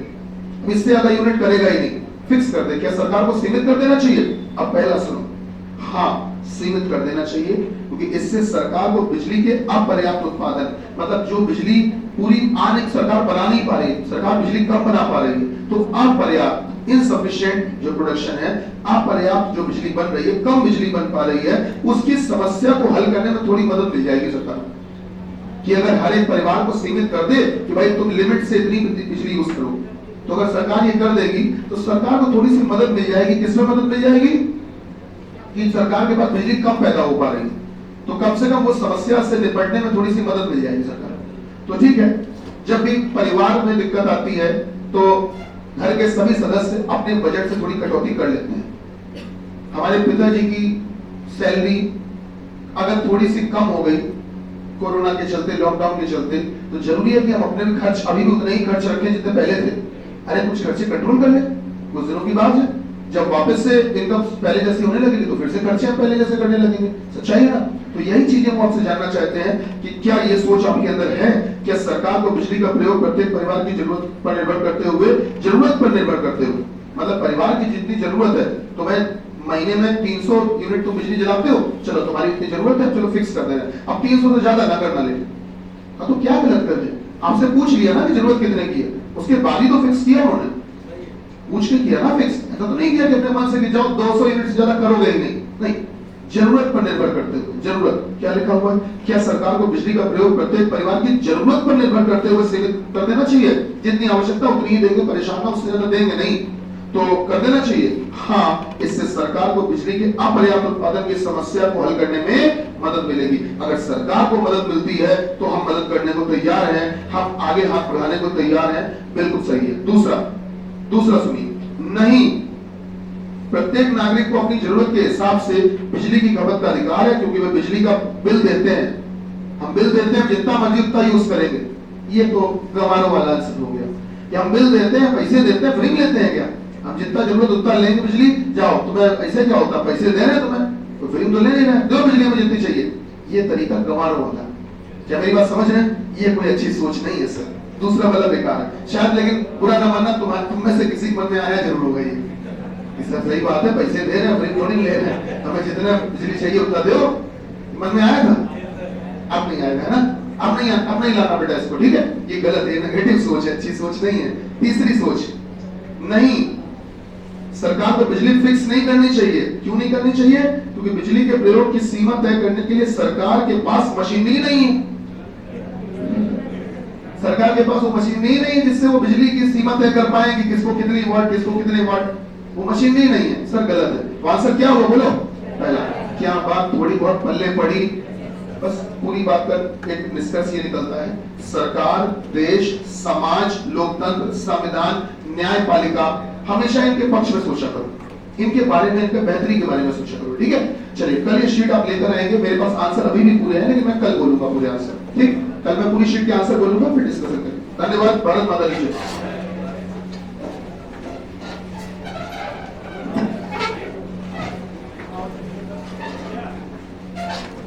इससे ज्यादा यूनिट करेगा ही नहीं, फिक्स कर दे। क्या सरकार को सीमित कर देना चाहिए? अब पहला सुनो, हाँ सीमित कर देना चाहिए, क्योंकि इससे सरकार को बिजली के अपर्याप्त उत्पादन, मतलब जो बिजली पूरी आने सरकार बना नहीं पा रही, सरकार बिजली कम बना पा रही है, तो अपर्याप्त इनसफिशिएंट जो प्रोडक्शन है, अपर्याप्त जो बिजली बन रही है, कम बिजली बन पा रही है, उसकी समस्या को हल करने में थोड़ी मदद मिल जाएगी सरकार कि अगर हर एक परिवार को सीमित कर दे कि भाई तुम लिमिट से इतनी बिजली यूज करो, तो अगर सरकार ये कर देगी तो सरकार को थोड़ी सी मदद मिल जाएगी। किसमें मदद मिल जाएगी कि सरकार के पास बिजली कम पैदा हो पा रही है, तो कम से कम वो समस्या से निपटने में थोड़ी सी मदद मिल जाएगी सरकार। तो ठीक है, जब भी परिवार में दिक्कत आती है तो घर के सभी सदस्य अपने बजट से थोड़ी कटौती कर लेते हैं। हमारे पिताजी की सैलरी अगर थोड़ी सी कम हो गई कोरोना के चलते, लॉकडाउन के चलते, तो जरूरी है कि हम अपने भी खर्च अभी भी उतने ही खर्च रखें जितने पहले थे। अरे कुछ खर्चे कंट्रोल कर ले, कुछ दिनों की बात है, जब वापस से इनकम पहले जैसी होने लगेगी तो फिर से खर्चे हम पहले जैसे करने लगेंगे। सच्चाई है ना? तो यही चीजें हम आपसे जानना चाहते हैं कि क्या ये सोच आपके अंदर है? क्या सरकार को बिजली का प्रयोग प्रत्येक परिवार की जरूरत पर निर्भर करते हुए, मतलब परिवार की जितनी जरूरत है, तो मैं महीने में 300 यूनिट तुम बिजली जलाते हो, चलो तुम्हारी इतनी जरूरत है, चलो फिक्स कर देना, अब 300 से ज्यादा ना करना ले। हाँ तो क्या गलत कर दे? आपसे पूछ लिया ना कि जरूरत कितने की है, उसके बाद ही तो फिक्स किया उन्होंने, पूछ के किया ना फिक्स। ऐसा तो नहीं किया कि अपने मन से कि जाओ 200 यूनिट से ज्यादा करोगे ही नहीं, जरूरत पर निर्भर करते हुए। जरूरत क्या लिखा हुआ है? क्या सरकार को बिजली का प्रयोग प्रत्येक परिवार की जरूरत पर निर्भर करते हुए सीमित कर देना चाहिए? जितनी आवश्यकता उतनी ही देंगे, परेशान ना उससे ज्यादा देंगे नहीं, तो कर देना चाहिए। हाँ, इससे सरकार को बिजली के अपर्याप्त उत्पादन की समस्या को हल करने में मदद मिलेगी। अगर सरकार को मदद मिलती है तो हम मदद करने को तैयार हैं, हम आगे हाथ बढ़ाने को तैयार हैं, बिल्कुल सही है। दूसरा सुनिए, नहीं, प्रत्येक नागरिक को अपनी जरूरत के हिसाब से बिजली की खपत का अधिकार है, क्योंकि वे बिजली का बिल देते हैं। हम बिल देते हैं, जितना मर्जी उतना यूज करेंगे। ये तो गंवारों वाला आंसर हो गया कि हम बिल देते हैं, पैसे देते हैं, फ्री लेते हैं क्या? हम जितना जरूरत उतना लेंगे बिजली, जाओ तुम्हें ऐसे क्या होता, पैसे दे रहे हैं तुम्हें तो फ्री तो ले नहीं रहे, दो बिजली में जितनी चाहिए। ये तरीका गंवारों वाला। क्या मेरी बात समझ रहे हैं? ये कोई अच्छी सोच नहीं है सर। दूसरा वाला बेकार है शायद, लेकिन बुरा न मानना, तुम में से किसी के मन में आया जरूर होगा ये। सही बात है, पैसे दे रहे हैं, फ्री थोड़ी ले रहे हैं, हमें जितना बिजली चाहिए उतना दो। मन में आया था? अब नहीं आएगा ना? अब नहीं लाना बेटा इसको, ठीक है? ये गलत है, नेगेटिव सोच है, अच्छी सोच नहीं है। तीसरी सोच, नहीं, सरकार को बिजली फिक्स नहीं करनी चाहिए। क्यों नहीं करनी चाहिए? क्योंकि बिजली के प्रयोग की सीमा तय करने के लिए सरकार के पास मशीनरी नहीं है। सरकार के पास वो मशीनरी नहीं है जिससे वो बिजली की सीमा तय कर पाए कि किसको कितनी वाट, किसको कितने वाट, वो मशीनरी नहीं है। सर गलत है। तो आंसर क्या हुआ बोलो? पहला, क्या बात थोड़ी बहुत पल्ले पड़ी? बस पूरी बात का एक निष्कर्ष ये निकलता है, सरकार, देश, समाज, लोकतंत्र, संविधान, न्यायपालिका, हमेशा इनके पक्ष में सोचा करो, इनके बारे में, इनके बेहतरी के बारे में सोचा करो, ठीक है? चलिए, कल ये शीट आप लेकर आएंगे। मेरे पास आंसर अभी भी पूरे हैं, लेकिन मैं कल बोलूंगा पूरे आंसर, ठीक? कल मैं पूरी शीट के आंसर बोलूंगा, फिर डिस्कशन करेंगे। धन्यवाद। भारत माता की जय।